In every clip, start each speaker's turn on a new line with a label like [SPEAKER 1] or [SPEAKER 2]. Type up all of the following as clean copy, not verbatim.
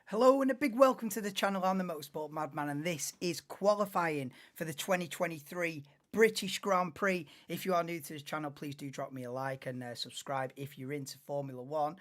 [SPEAKER 1] Hello and a big welcome to the channel. I'm the Motorsport Madman and this is qualifying for the 2023 British Grand Prix. If you are new to this channel, please do drop me a like and subscribe if you're into Formula One.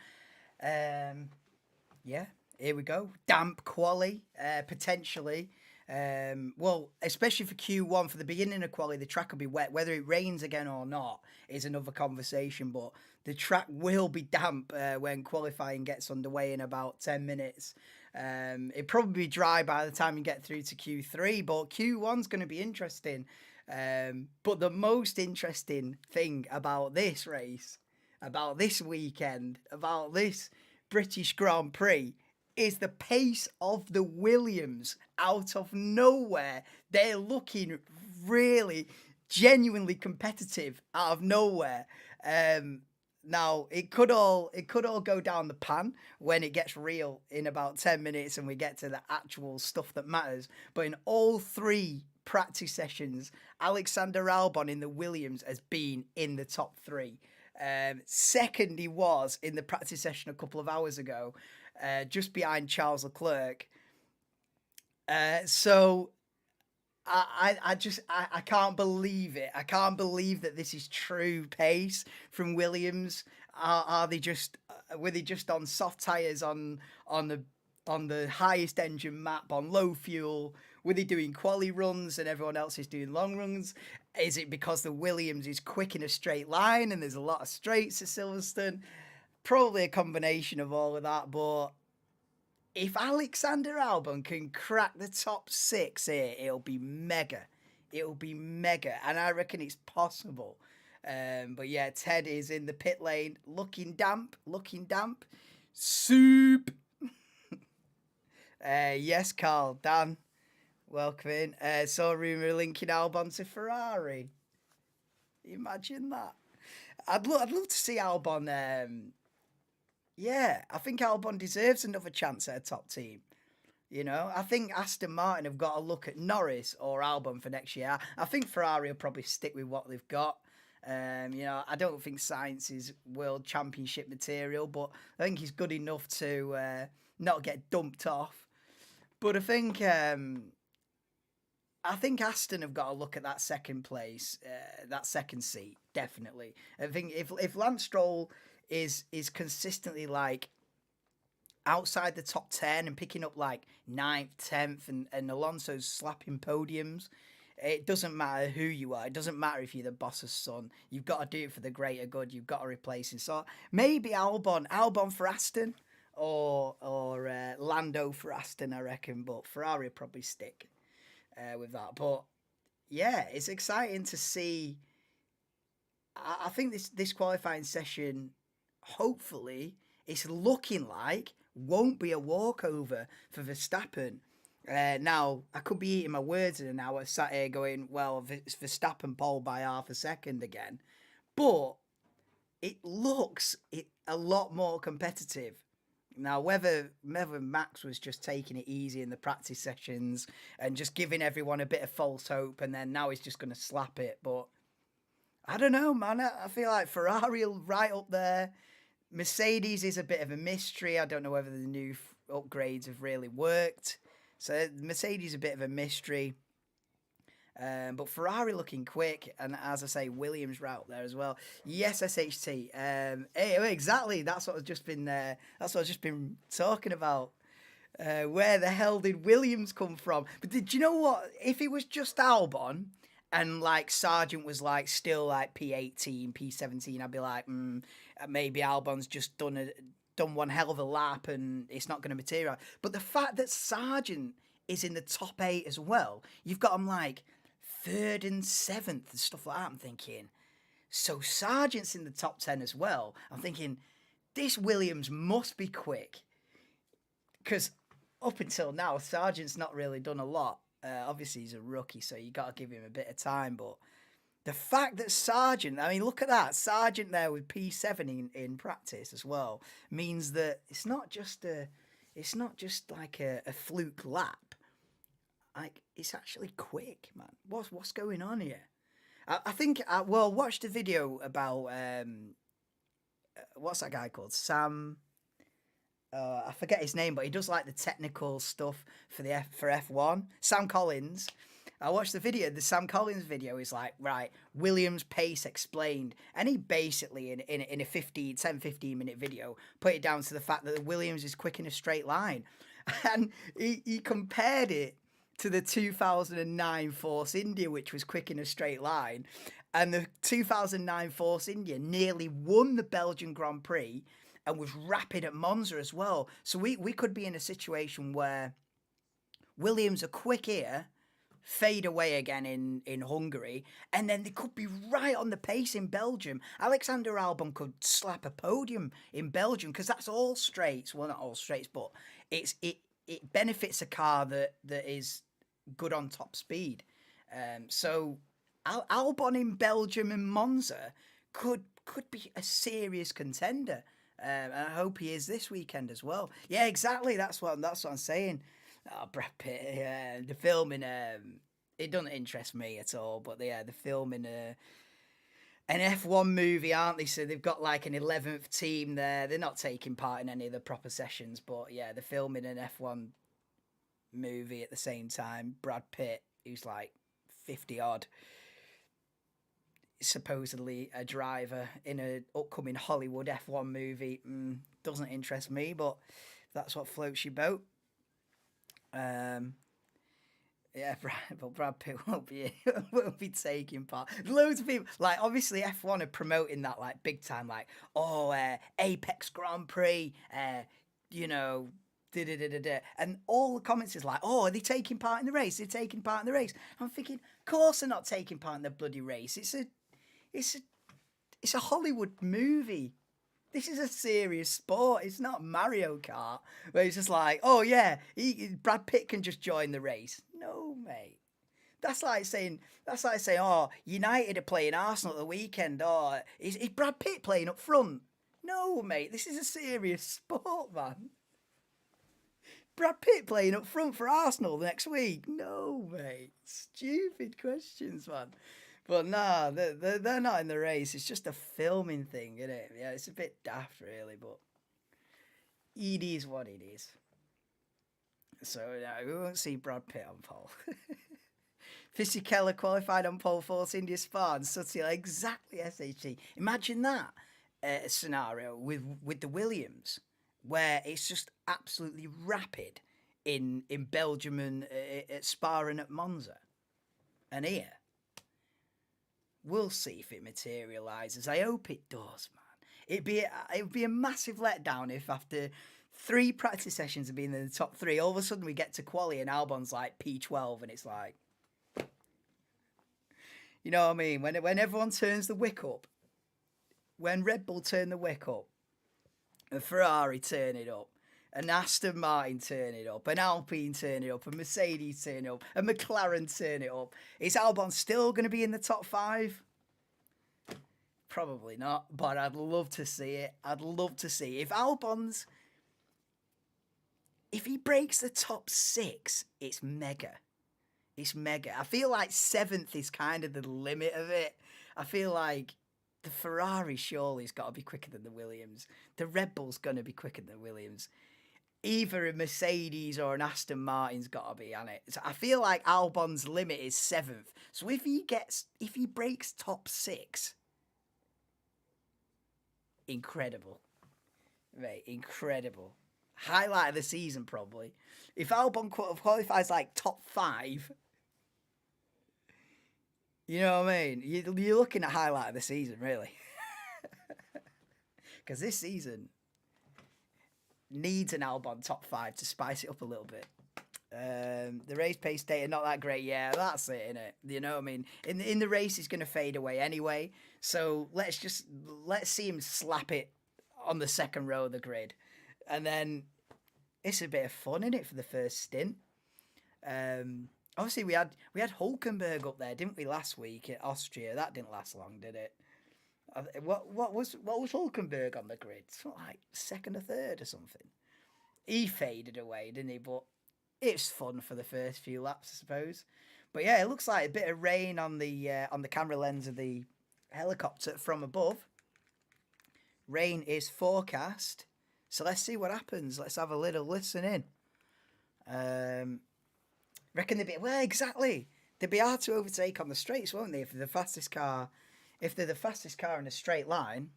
[SPEAKER 1] Yeah, here we go. Damp quali, potentially. Well, especially for Q1, for the beginning of quali, the track will be wet. Whether it rains again or not is another conversation, but the track will be damp when qualifying gets underway in about 10 minutes. It'll probably be dry by the time you get through to Q3, but Q1's going to be interesting. But the most interesting thing about this race, about this weekend, about this British Grand Prix is the pace of the Williams. Out of nowhere, they're looking really genuinely competitive out of nowhere. Now it could all go down the pan when it gets real in about 10 minutes and we get to the actual stuff that matters. But in all three practice sessions, Alexander Albon in the Williams has been in the top three. Second, he was in the practice session a couple of hours ago, just behind Charles Leclerc. So I can't believe it. I can't believe that this is true pace from Williams. Are they just were they just on soft tires on the highest engine map on low fuel? Were they doing quali runs and everyone else is doing long runs? Is it because the Williams is quick in a straight line and there's a lot of straights at Silverstone? Probably a combination of all of that, but if Alexander Albon can crack the top six here, it'll be mega. It'll be mega, and I reckon it's possible. But yeah, Ted is in the pit lane, looking damp. Soup. Yes, Carl, Dan, welcome in. Saw a rumour linking Albon to Ferrari. Imagine that. I'd love to see Albon. Yeah, I think Albon deserves another chance at a top team. You know, I think Aston Martin have got to look at Norris or Albon for next year. I think Ferrari will probably stick with what they've got. I don't think Science is world championship material, but I think he's good enough to not get dumped off. But I think Aston have got to look at that second place, that second seat, definitely. I think if Lance Stroll is consistently like outside the top 10 and picking up like 9th, 10th, and Alonso's slapping podiums, it doesn't matter who you are. It doesn't matter if you're the boss's son. You've got to do it for the greater good. You've got to replace him. So maybe Albon for Aston, or Lando for Aston, I reckon. But Ferrari will probably stick with that. But yeah, it's exciting to see. I think this qualifying session, hopefully, it's looking like won't be a walkover for Verstappen. Now, I could be eating my words in an hour, sat here going, well, it's Verstappen pole by half a second again. But it looks a lot more competitive. Now, whether Max was just taking it easy in the practice sessions and just giving everyone a bit of false hope, and then now he's just going to slap it. But I don't know, man. I feel like Ferrari are right up there. Mercedes is a bit of a mystery. I don't know whether the new upgrades have really worked. So Mercedes is a bit of a mystery. But Ferrari looking quick, and as I say, Williams right up there as well. Yes, SHT. Exactly. That's what I've just been talking about. Where the hell did Williams come from? But did you know what? If it was just Albon and like Sargent was like still like P18, P17, I'd be like, maybe Albon's just done one hell of a lap and it's not going to materialise. But the fact that Sargent is in the top 8 as well, you've got him like 3rd and 7th and stuff like that. I'm thinking, so Sargent's in the top 10 as well. I'm thinking, this Williams must be quick. Because up until now, Sargent's not really done a lot. Obviously, he's a rookie, so you got to give him a bit of time. But the fact that Sargent, I mean, look at that. Sargent there with P7 in practice as well means that it's not just like a fluke lap. Like, it's actually quick, man. What's going on here? I think, watch the video about, what's that guy called? Sam, I forget his name, but he does like the technical stuff for F1. Sam Collins. I watched the video. The Sam Collins video is like, right, Williams pace explained. And he basically, in a 10-15 minute video, put it down to the fact that the Williams is quick in a straight line. And he compared it to the 2009 Force India, which was quick in a straight line. And the 2009 Force India nearly won the Belgian Grand Prix and was rapid at Monza as well. So we could be in a situation where Williams are quick here, fade away again in Hungary, and then they could be right on the pace in Belgium. Alexander Albon could slap a podium in Belgium because that's all straights. Well, not all straights, but it benefits a car that is good on top speed. So Albon in Belgium and Monza could be a serious contender. And I hope he is this weekend as well. Yeah, exactly. That's what I'm saying. Oh, Brad Pitt. Yeah, the filming. It doesn't interest me at all. But yeah, the filming an F1 movie, aren't they? So they've got like an 11th team there. They're not taking part in any of the proper sessions. But yeah, they're filming an F1 movie at the same time. Brad Pitt, who's like 50 odd, supposedly a driver in an upcoming Hollywood F1 movie, doesn't interest me, but that's what floats your boat. Yeah, Brad Pitt won't be taking part. Loads of people, like, obviously F1 are promoting that like big time, like, Apex Grand Prix, and all the comments is like, are they taking part in the race? They're taking part in the race. I'm thinking, of course they're not taking part in the bloody race. It's a Hollywood movie. This is a serious sport. It's not Mario Kart where it's just like, Brad Pitt can just join the race. No, mate. That's like saying, United are playing Arsenal at the weekend. Is Brad Pitt playing up front? No, mate. This is a serious sport, man. Brad Pitt playing up front for Arsenal next week? No, mate. Stupid questions, man. But nah, they're not in the race. It's just a filming thing, isn't it? Yeah, it's a bit daft, really, but it is what it is. So we won't see Brad Pitt on pole. Fisichella qualified on pole Force India Spa and Sutil exactly SHT. Imagine that scenario with the Williams, where it's just absolutely rapid in Belgium and at Spa and at Monza, and here we'll see if it materialises. I hope it does, man. It'd be a massive letdown if after 3 practice sessions of being in the top 3, all of a sudden we get to quali and Albon's like P12, and it's like, you know what I mean? When everyone turns the wick up, when Red Bull turn the wick up, and Ferrari turn it up, and Aston Martin turn it up, and Alpine turn it up, and Mercedes turn it up, and McLaren turn it up, is Albon still going to be in the top 5? Probably not, but I'd love to see it. I'd love to see if he breaks the top 6, it's mega. It's mega. I feel like 7th is kind of the limit of it. I feel like the Ferrari surely's got to be quicker than the Williams. The Red Bull's going to be quicker than the Williams. Either a Mercedes or an Aston Martin's got to be on it. So I feel like Albon's limit is 7th. So if he breaks top 6, incredible. Mate, incredible. Highlight of the season, probably. If Albon qualifies like top 5, you know what I mean? You're looking at highlight of the season, really. Because this season needs an Albon top 5 to spice it up a little bit. The race pace data not that great. Yeah, that's it, innit? You know what I mean? In the race, he's going to fade away anyway. So let's see him slap it on the second row of the grid, and then it's a bit of fun in it for the first stint. Obviously we had Hulkenberg up there, didn't we, last week at Austria? That didn't last long, did it? What was Hulkenberg on the grid? Something like second or third or something. He faded away, didn't he? But it's fun for the first few laps, I suppose. But yeah, it looks like a bit of rain on the camera lens of the helicopter from above. Rain is forecast, so let's see what happens. Let's have a little listen in. Reckon they'd be exactly. They'd be hard to overtake on the straights, won't they? If they're the fastest car in a straight line.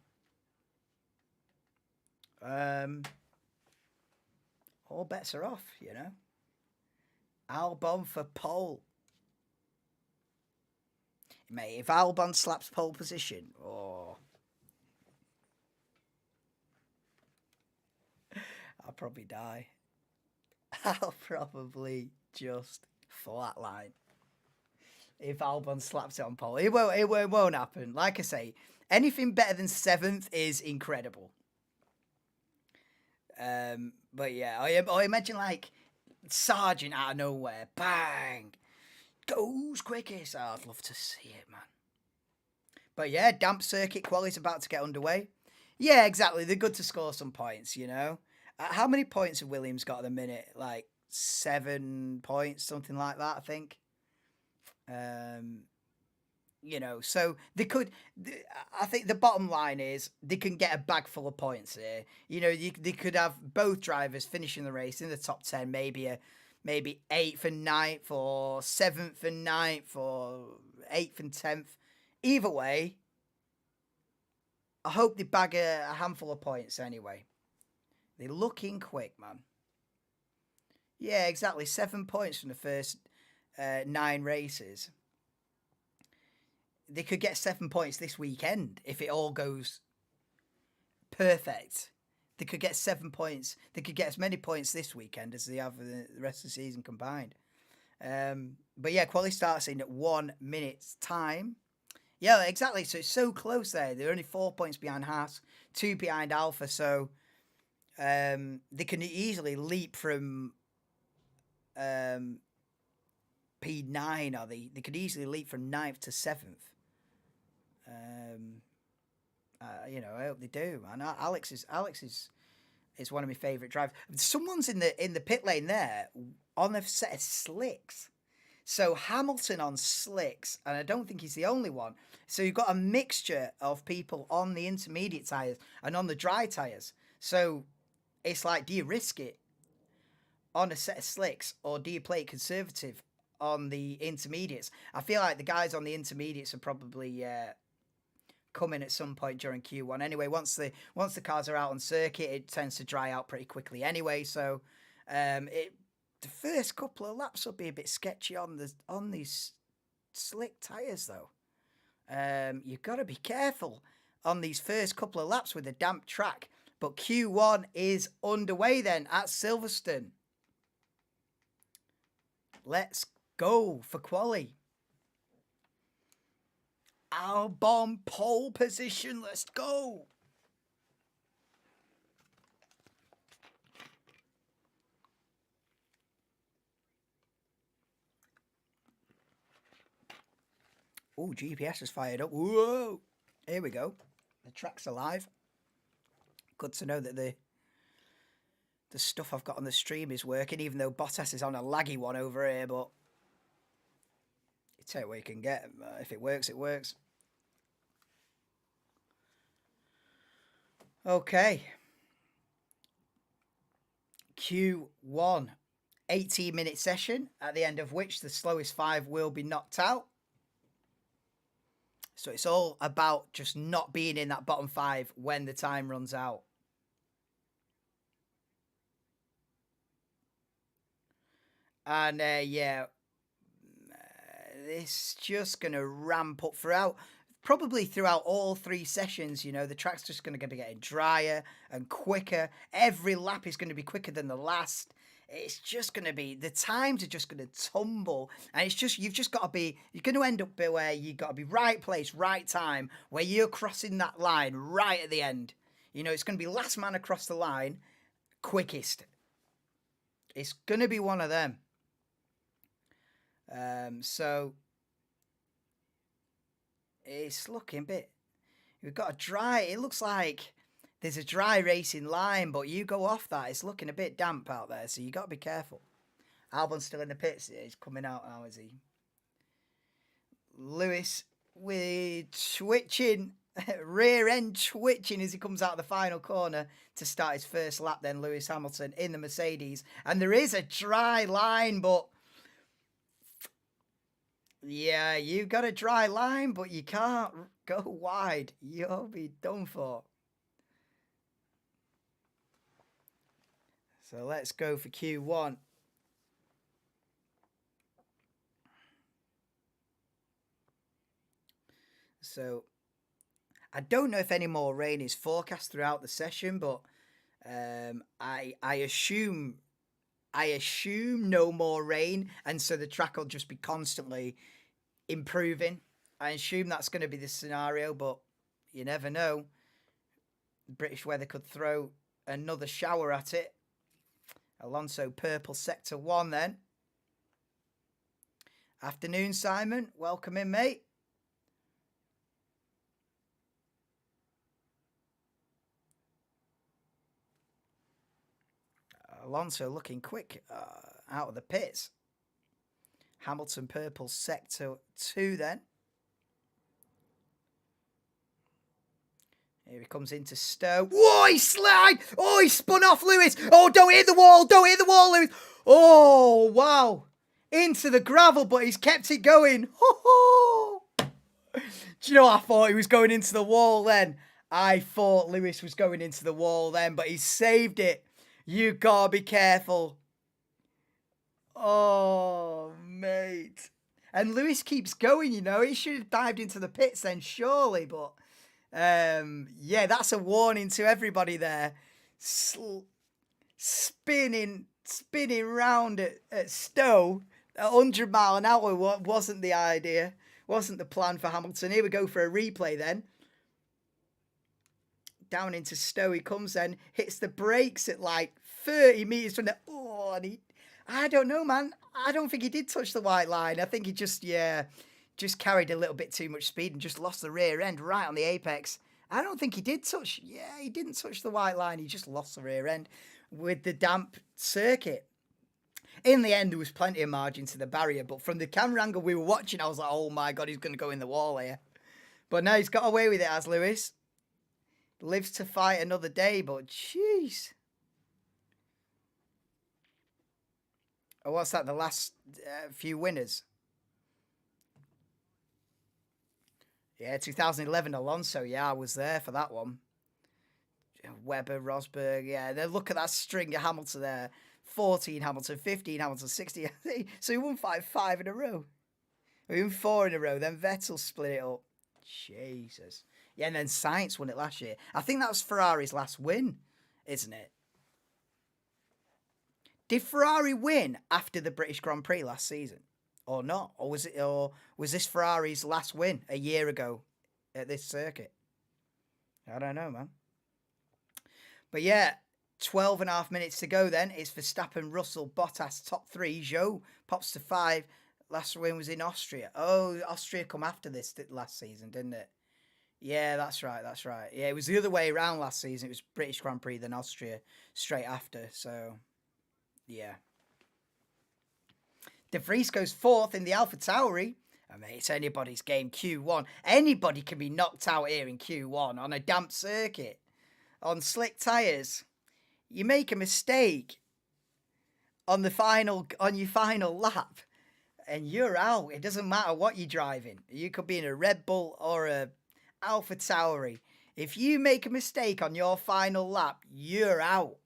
[SPEAKER 1] All bets are off, you know. Albon for pole. Mate, if Albon slaps pole position, I'll probably die. I'll probably just flatline if Albon slaps it on pole. It won't happen. Like I say, anything better than 7th is incredible. But yeah, I imagine like Sargent out of nowhere, bang, goes quickest. Oh, I'd love to see it, man. But yeah, damp circuit quality's about to get underway. Yeah, exactly. They're good to score some points, you know. How many points have Williams got at the minute? Like 7 points, something like that, I think. You know, so they could. I think the bottom line is they can get a bag full of points here. You know, they could have both drivers finishing the race in the top 10, maybe 8th and 9th, or 7th and 9th, or 8th and 10th. Either way, I hope they bag a handful of points anyway. They're looking quick, man. Yeah, exactly. 7 points from the first 9 races. They could get 7 points this weekend if it all goes perfect. They could get 7 points. They could get as many points this weekend as they have the rest of the season combined. But yeah, quality starts in at 1 minute's time. Yeah, exactly. So it's so close there. They're only 4 points behind Haas, 2 behind Alpha. So they can easily leap from P9, or they could easily leap from 9th to 7th. You know, I hope they do. And Alex is one of my favourite drivers. Someone's in the pit lane there on a set of slicks. So Hamilton on slicks, and I don't think he's the only one. So you've got a mixture of people on the intermediate tyres and on the dry tyres. So it's like, do you risk it on a set of slicks or do you play it conservative on the intermediates? I feel like the guys on the intermediates are probably coming at some point during Q1. Anyway, once the cars are out on circuit, it tends to dry out pretty quickly anyway. So the first couple of laps will be a bit sketchy on these slick tyres though. You've got to be careful on these first couple of laps with a damp track. But Q1 is underway then at Silverstone. Let's go for quali. Albon pole position. Let's go. Oh, GPS is fired up. Whoa. Here we go. The track's alive. Good to know that the stuff I've got on the stream is working, even though Bottas is on a laggy one over here, but you take what you can get. If it works, it works. Okay. Q1. 18-minute session, at the end of which the slowest 5 will be knocked out. So it's all about just not being in that bottom 5 when the time runs out. And yeah, it's just going to ramp up probably throughout all 3 sessions. You know, the track's just going to be getting drier and quicker. Every lap is going to be quicker than the last. It's just going to be, the times are just going to tumble. And it's just, you've just got to be, you're going to end up where you've got to be right place, right time, where you're crossing that line right at the end. You know, it's going to be last man across the line, quickest. It's going to be one of them. So it's looking a bit, we've got a dry, it looks like there's a dry racing line, but you go off that, it's looking a bit damp out there, so you got to be careful. Albon's still in the pits. He's coming out now, is he? Lewis with twitching, rear end twitching as he comes out of the final corner to start his first lap then, Lewis Hamilton in the Mercedes. And there is a dry line, but yeah, you got a dry line, but you can't go wide. You'll be done for. So let's go for Q1. So I don't know if any more rain is forecast throughout the session, but I assume no more rain, and so the track will just be constantly improving. I assume that's going to be the scenario, but you never know. British weather could throw another shower at it. Alonso purple sector 1 then. Afternoon, Simon. Welcome in, mate. Alonso looking quick out of the pits. Hamilton purple sector 2 then. Here he comes into Stowe. Whoa, he slide! Oh, he spun off Lewis. Oh, don't hit the wall. Don't hit the wall, Lewis. Oh, wow. Into the gravel, but he's kept it going. Do you know, I thought he was going into the wall then. I thought Lewis was going into the wall then, but he saved it. You gotta be careful. Oh, mate. And Lewis keeps going, you know. He should have dived into the pits then, surely, but yeah, that's a warning to everybody there. Spinning round at Stowe at 100 mile an hour wasn't the idea, wasn't the plan for Hamilton. Here we go for a replay then. Down into Stowe he comes then, hits the brakes at like 30 metres from the, and I don't know, man. I don't think he did touch the white line. I think he just carried a little bit too much speed and just lost the rear end right on the apex. I don't think he did touch, he didn't touch the white line. He just lost the rear end with the damp circuit. In the end, there was plenty of margin to the barrier, but from the camera angle we were watching, I was like, oh my God, he's going to go in the wall here. But no, he's got away with it, as Lewis. Lives to fight another day, but jeez. Oh, what's that? The last few winners? Yeah, 2011 Alonso. Yeah, I was there for that one. Webber, Rosberg. Yeah, then look at that string of Hamilton there. 14 Hamilton, 15 Hamilton, 16. So he won five in a row. He won 4 in a row. Then Vettel split it up. Jesus. Yeah, and then Sainz won it last year. I think that was Ferrari's last win, isn't it? Did Ferrari win after the British Grand Prix last season? Or not? Or was this Ferrari's last win a year ago at this circuit? I don't know, man. But yeah, 12 and a half minutes to go then. It's Verstappen, Russell, Bottas, top 3. Zhou pops to 5. Last win was in Austria. Oh, Austria come after this last season, didn't it? Yeah, that's right. Yeah, it was the other way around last season. It was British Grand Prix, then Austria straight after. So, yeah. De Vries goes 4th in the AlphaTauri. I mean, it's anybody's game, Q1. Anybody can be knocked out here in Q1 on a damp circuit, on slick tyres. You make a mistake on your final lap, and you're out. It doesn't matter what you're driving. You could be in a Red Bull or a AlphaTauri. If you make a mistake on your final lap, you're out.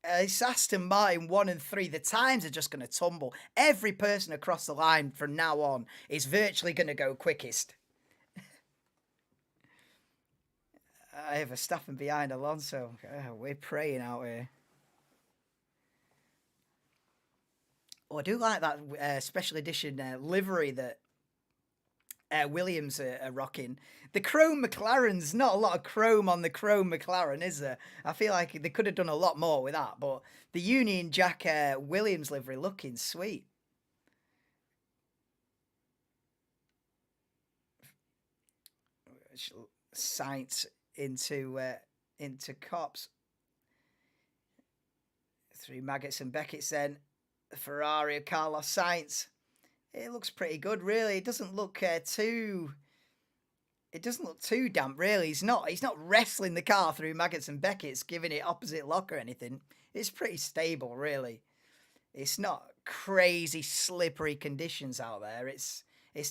[SPEAKER 1] It's Aston Martin 1 and 3. The times are just going to tumble. Every person across the line from now on is virtually going to go quickest. I have Verstappen behind Alonso. We're praying out here. Oh, I do like that special edition livery that Williams are rocking. The chrome McLaren's not a lot of chrome on the chrome McLaren, is there? I feel like they could have done a lot more with that, but the Union Jack Williams livery looking sweet. Sainz into Cops. 3 Maggots and Beckett's then. The Ferrari of Carlos Sainz. It looks pretty good, really. It doesn't look too damp, really. He's not wrestling the car through Maggots and Beckett's, giving it opposite lock or anything. It's pretty stable, really. It's not crazy slippery conditions out there. It's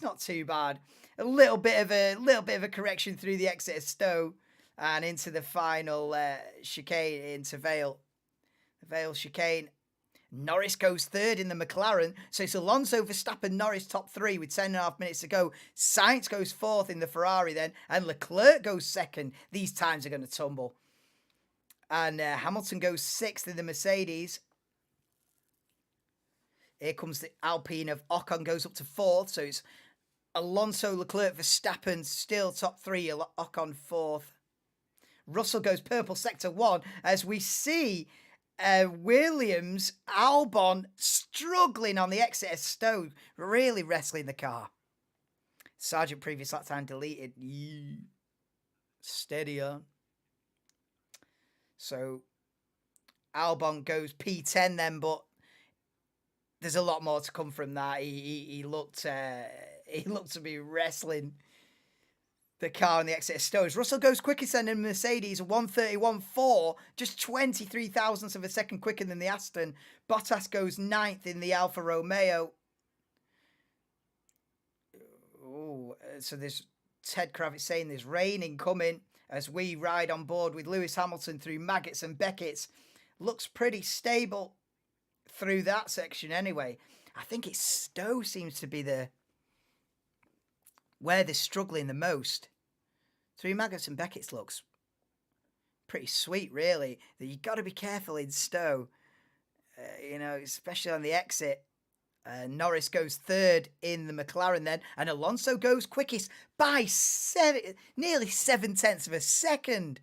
[SPEAKER 1] not too bad. A little bit of a correction through the exit of Stowe and into the final chicane into Vale. The Vale chicane. Norris goes 3rd in the McLaren. So it's Alonso, Verstappen, Norris top 3 with 10.5 minutes to go. Sainz goes 4th in the Ferrari then. And Leclerc goes 2nd. These times are going to tumble. And Hamilton goes 6th in the Mercedes. Here comes the Alpine of Ocon goes up to 4th. So it's Alonso, Leclerc, Verstappen still top 3. Ocon 4th. Russell goes purple sector 1 as we see Williams, Albon struggling on the exit of Stowe, really wrestling the car. Sargent previous lap time deleted. Steady on. So Albon goes P10 then, but there's a lot more to come from that. He looked to be wrestling the car on the exit of Stowe. Russell goes quickest then in Mercedes, 1:31.4, just 23 thousandths of a second quicker than the Aston. Bottas goes 9th in the Alfa Romeo. Oh, so there's Ted Kravitz saying there's rain incoming as we ride on board with Lewis Hamilton through Maggots and Beckett's. Looks pretty stable through that section anyway. I think it's Stowe seems to be where they're struggling the most. Through Maggots and Beckett's looks pretty sweet, really. That you've got to be careful in Stowe, especially on the exit. Norris goes 3rd in the McLaren then, and Alonso goes quickest by nearly 7/10 of a second.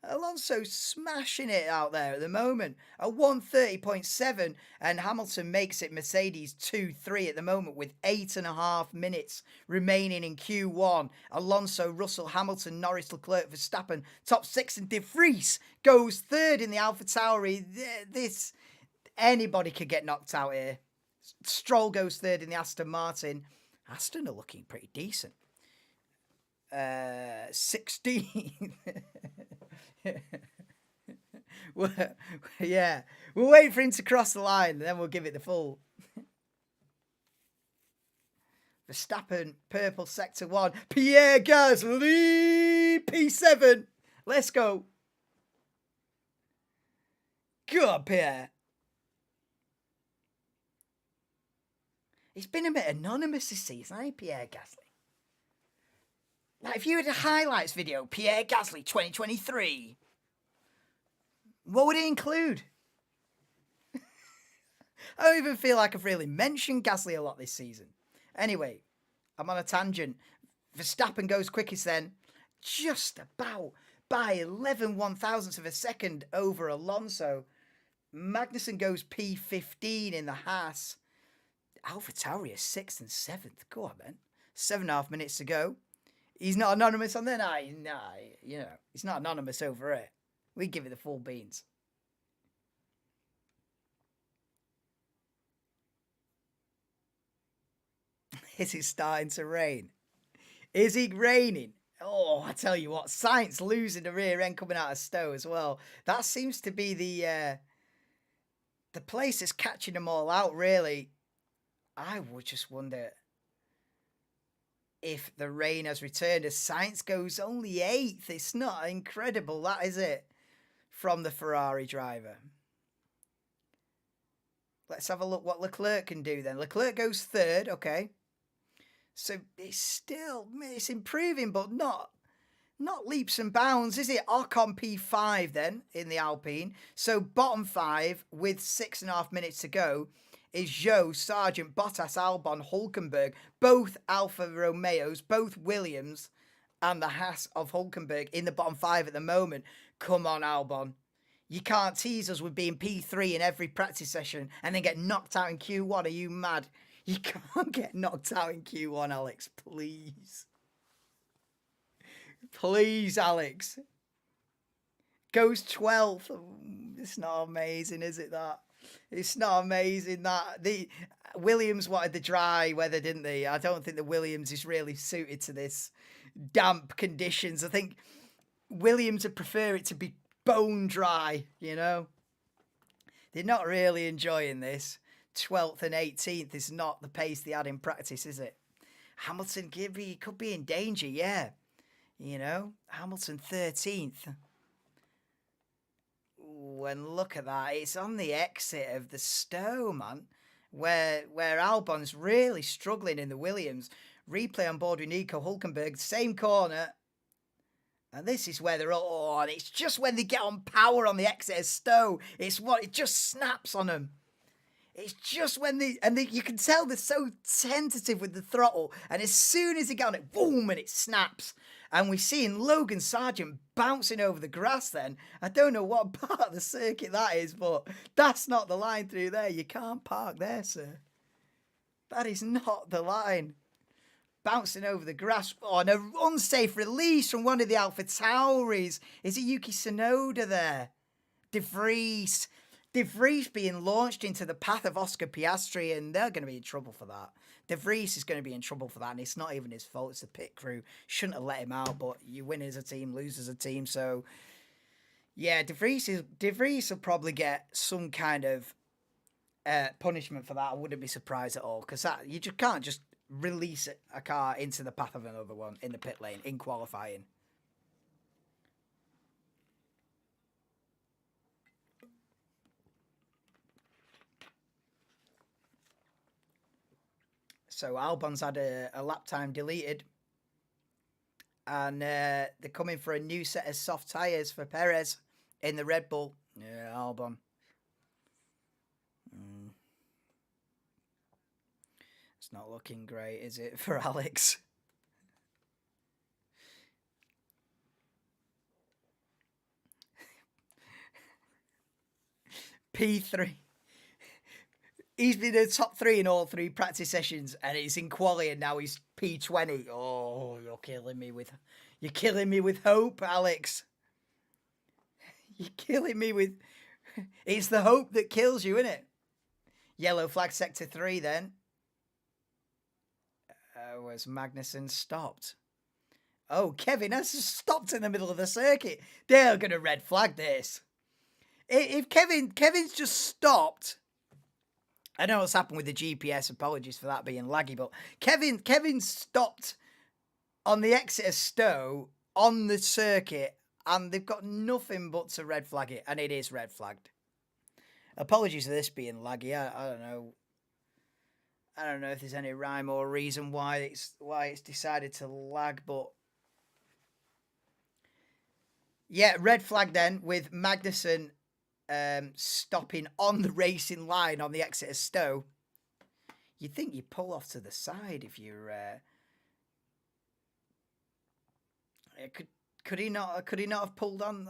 [SPEAKER 1] Alonso smashing it out there at the moment. A 1:30.7, and Hamilton makes it Mercedes 2-3 at the moment with 8.5 minutes remaining in Q1. Alonso, Russell, Hamilton, Norris, Leclerc, Verstappen, top 6, and De Vries goes 3rd in the AlphaTauri. Anybody could get knocked out here. Stroll goes third in the Aston Martin. Aston are looking pretty decent. 16. Yeah, we'll wait for him to cross the line, and then we'll give it the full. Verstappen, purple sector 1. Pierre Gasly, P7. Let's go. Go on, Pierre. He's been a bit anonymous this season, hasn't he, Pierre Gasly? Like, if you had a highlights video, Pierre Gasly 2023, what would it include? I don't even feel like I've really mentioned Gasly a lot this season. Anyway, I'm on a tangent. Verstappen goes quickest then, just about by 11 one-thousandths of a second over Alonso. Magnussen goes P15 in the Haas. AlphaTauri is 6th and 7th. Go on, then. 7.5 minutes to go. He's not anonymous on there? Nah, you know, he's not anonymous over it. We give it the full beans. Is it starting to rain? Is it raining? Oh, I tell you what, Sainz losing the rear end coming out of Stowe as well. That seems to be the place that's catching them all out, really. I would just wonder if the rain has returned as Sainz goes only 8th. It's not incredible, that is it, from the Ferrari driver. Let's have a look what Leclerc can do then. Leclerc goes 3rd, okay. So it's improving, but not leaps and bounds, is it? Ocon P5 then in the Alpine. So bottom 5 with 6.5 minutes to go is Zhou, Sargent, Bottas, Albon, Hulkenberg, both Alfa Romeos, both Williams, and the Haas of Hulkenberg in the bottom 5 at the moment. Come on, Albon. You can't tease us with being P3 in every practice session and then get knocked out in Q1. Are you mad? You can't get knocked out in Q1, Alex. Please. Please, Alex. Goes 12th. It's not amazing, is it, that? It's not amazing that the Williams wanted the dry weather, didn't they? I don't think the Williams is really suited to this damp conditions. I think Williams would prefer it to be bone dry, you know? They're not really enjoying this. 12th and 18th is not the pace they had in practice, is it? Hamilton could be in danger, yeah. You know, Hamilton 13th. And look at that, it's on the exit of the Stowe, man, where Albon's really struggling in the Williams. Replay on board with Nico Hulkenberg, same corner. And this is where they're all on. It's just when they get on power on the exit of Stowe. It just snaps on them. It's just when you can tell they're so tentative with the throttle. And as soon as they get on it, boom, and it snaps. And we're seeing Logan Sargent bouncing over the grass then. I don't know what part of the circuit that is, but that's not the line through there. You can't park there, sir. That is not the line. Bouncing over the grass on an unsafe release from one of the AlphaTauris. Is it Yuki Tsunoda there? De Vries being launched into the path of Oscar Piastri, and they're going to be in trouble for that. De Vries is going to be in trouble for that, and it's not even his fault. It's the pit crew. Shouldn't have let him out, but you win as a team, lose as a team. So, yeah, De Vries will probably get some kind of punishment for that. I wouldn't be surprised at all, because you just can't just release a car into the path of another one in the pit lane in qualifying. So Albon's had a lap time deleted, and they're coming for a new set of soft tyres for Perez in the Red Bull. Yeah, Albon. It's not looking great, is it, for Alex? P3. He's been in the top 3 in all 3 practice sessions, and he's in quali, and now he's P20. Oh, you're killing me with hope, Alex. You're killing me with It's the hope that kills you, isn't it? Yellow flag sector 3 then. Was Magnussen stopped? Oh, Kevin has stopped in the middle of the circuit. They're going to red flag this. If Kevin's just stopped. I don't know what's happened with the GPS. Apologies for that being laggy, but Kevin stopped on the exit of Stowe on the circuit, and they've got nothing but to red flag it, and it is red flagged. Apologies for this being laggy. I don't know. I don't know if there's any rhyme or reason why it's decided to lag, but yeah, red flag then with Magnussen stopping on the racing line on the exit of Stowe. You'd think you pull off to the side if you're. Could he not have pulled on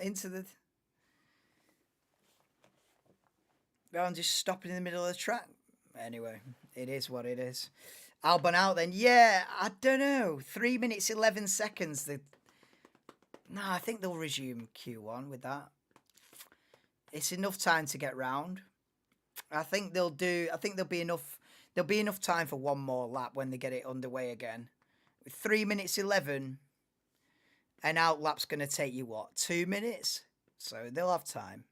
[SPEAKER 1] into the? I'm just stopping in the middle of the track. Anyway, it is what it is. Albon out then. Yeah, I don't know. 3 minutes 11 seconds. No, I think they'll resume Q1 with that. It's enough time to get round. I think there'll be enough time for one more lap when they get it underway again. With 3 minutes 11, an out lap's going to take you what, 2 minutes? So they'll have time.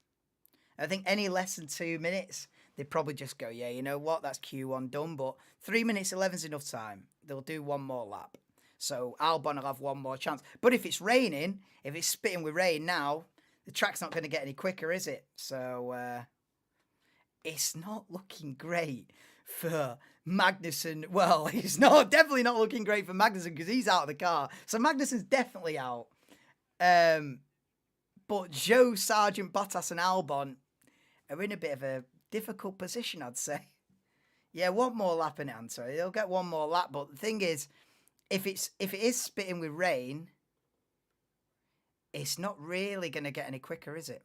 [SPEAKER 1] I think any less than 2 minutes, they'd probably just go, yeah, you know what, that's Q1 done. But 3 minutes 11 is enough time. They'll do one more lap. So Albon will have one more chance. But if it's raining, if it's spitting with rain now, the track's not going to get any quicker, is it? So it's not looking great for Magnussen. Well, it's definitely not looking great for Magnussen because he's out of the car. So Magnussen's definitely out. But Joe, Sargent, Bottas and Albon are in a bit of a difficult position, I'd say. Yeah, one more lap in it, answer. They'll get one more lap, but the thing is, if it is spitting with rain, it's not really going to get any quicker, is it?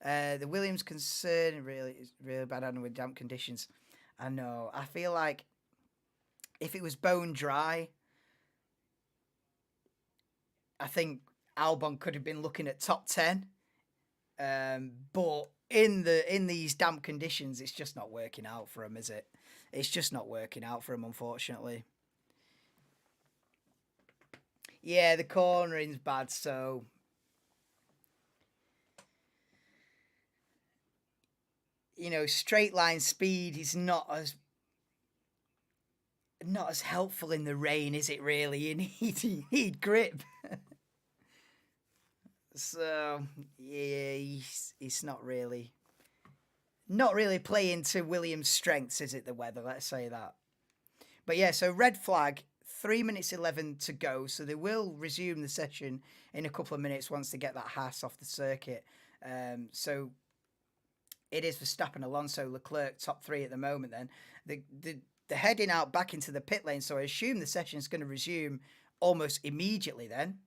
[SPEAKER 1] The Williams concern is really bad handling with damp conditions. I know. I feel like if it was bone dry, I think Albon could have been looking at top 10. But in these damp conditions, it's just not working out for him, is it? It's just not working out for him, unfortunately. Yeah, the cornering's bad, so you know, straight line speed is not as helpful in the rain, is it really? You need grip. So yeah, he's not really playing to Williams' strengths, is it? The weather, let's say that. But yeah, so red flag, 3 minutes 11 to go. So they will resume the session in a couple of minutes once they get that Haas off the circuit. So it is Verstappen, Alonso, Leclerc, top 3 at the moment. Then they're heading out back into the pit lane. So I assume the session is going to resume almost immediately then.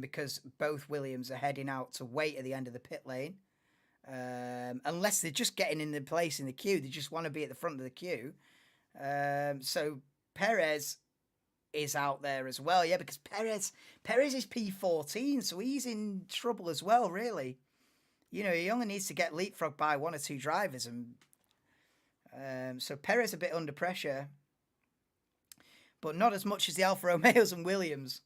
[SPEAKER 1] Because both Williams are heading out to wait at the end of the pit lane. Unless they're just getting in the place in the queue. They just want to be at the front of the queue. So Perez is out there as well. Yeah, because Perez is P14, so he's in trouble as well, really. You know, he only needs to get leapfrogged by 1 or 2 drivers. And so Perez a bit under pressure. But not as much as the Alfa Romeos and Williams.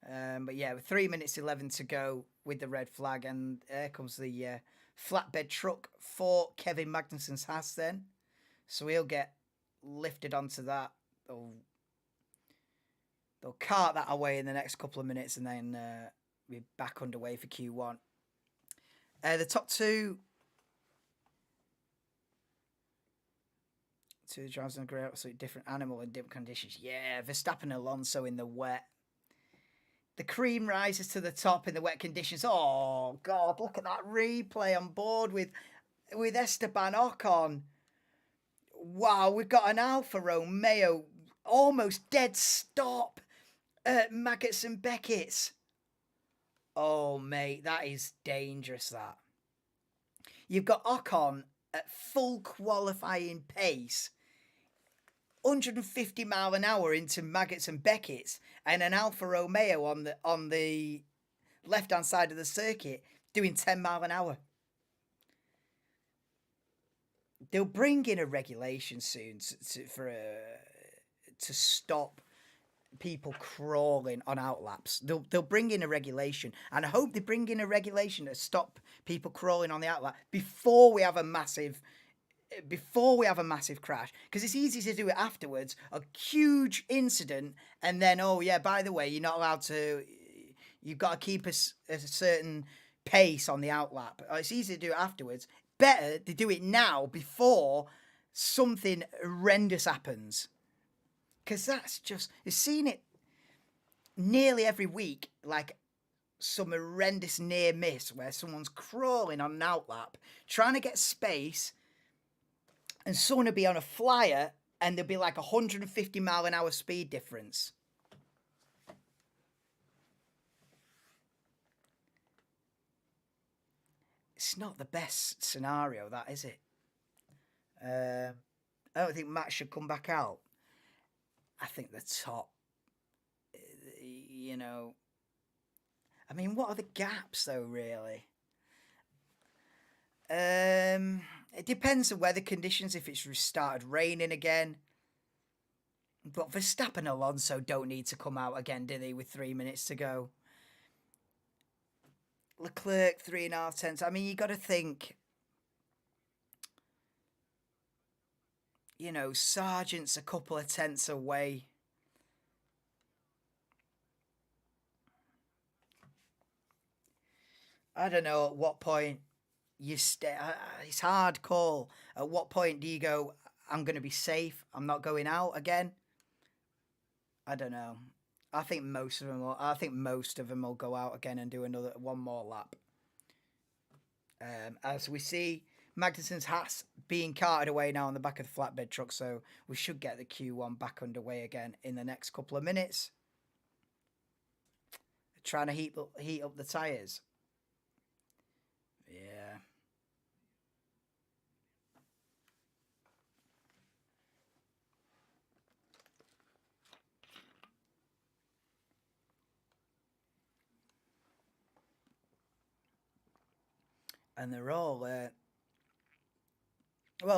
[SPEAKER 1] But yeah, with 3 minutes 11 to go with the red flag, and there comes the flatbed truck for Kevin Magnussen's Haas then. So he'll get lifted onto that. They'll cart that away in the next couple of minutes, and then we're back underway for Q1. The top two drivers in a great, absolutely different animal in different conditions. Yeah, Verstappen and Alonso in the wet. The cream rises to the top in the wet conditions. Oh, God, look at that replay on board with Esteban Ocon. Wow, we've got an Alfa Romeo almost dead stop at Maggots and Beckett's. Oh, mate, that is dangerous, that. You've got Ocon at full qualifying pace, 150 mile an hour into Maggots and Beckett's, and an Alfa Romeo on the left-hand side of the circuit doing 10 mile an hour. they'll bring in a regulation soon to stop people crawling on outlaps. They'll bring in a regulation, and I hope they bring in a regulation to stop people crawling on the outlap before we have a massive crash, because it's easy to do it afterwards, a huge incident, and then, oh yeah, by the way, you're not allowed to, you've got to keep a certain pace on the outlap. It's easy to do it afterwards. Better to do it now before something horrendous happens, because that's just, you've seen it nearly every week, like some horrendous near miss where someone's crawling on an outlap trying to get space, and someone will be on a flyer and there'll be like 150-mile-an-hour speed difference. It's not the best scenario, that, is it? I don't think Matt should come back out. I think the top, you know, I mean, what are the gaps though, really? It depends on weather conditions, if it's started raining again. But Verstappen and Alonso don't need to come out again, do they, with 3 minutes to go? Leclerc, 3.5 tenths. I mean, you got to think, you know, Sargent's a couple of tenths away. I don't know at what point you stay. It's hard call. At what point do you go, I'm going to be safe, I'm not going out again? I don't know. I think most of them will go out again and do one more lap. As we see, Magnussen's Haas being carted away now on the back of the flatbed truck, so we should get the Q1 back underway again in the next couple of minutes. Trying to heat up the tyres. Yeah. And they're all, well,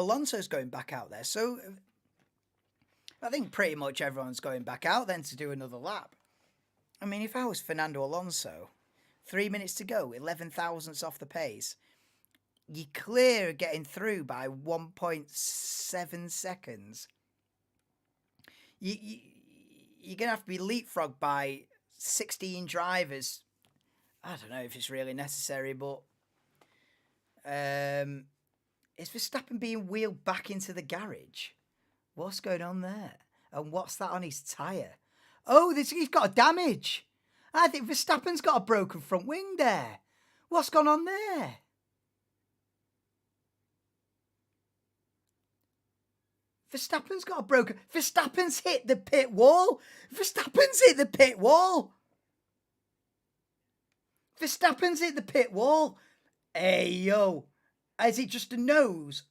[SPEAKER 1] Alonso's going back out there, so I think pretty much everyone's going back out then to do another lap. I mean, if I was Fernando Alonso, 3 minutes to go, 11 thousandths off the pace, you're clear of getting through by 1.7 seconds. You're going to have to be leapfrogged by 16 drivers. I don't know if it's really necessary, but is Verstappen being wheeled back into the garage? What's going on there? And what's that on his tyre? Oh, he's got a damage. I think Verstappen's got a broken front wing there. What's gone on there? Verstappen's got a broken... Verstappen's hit the pit wall. Verstappen's hit the pit wall. Verstappen's hit the pit wall. Hey, yo. Is it just a nose?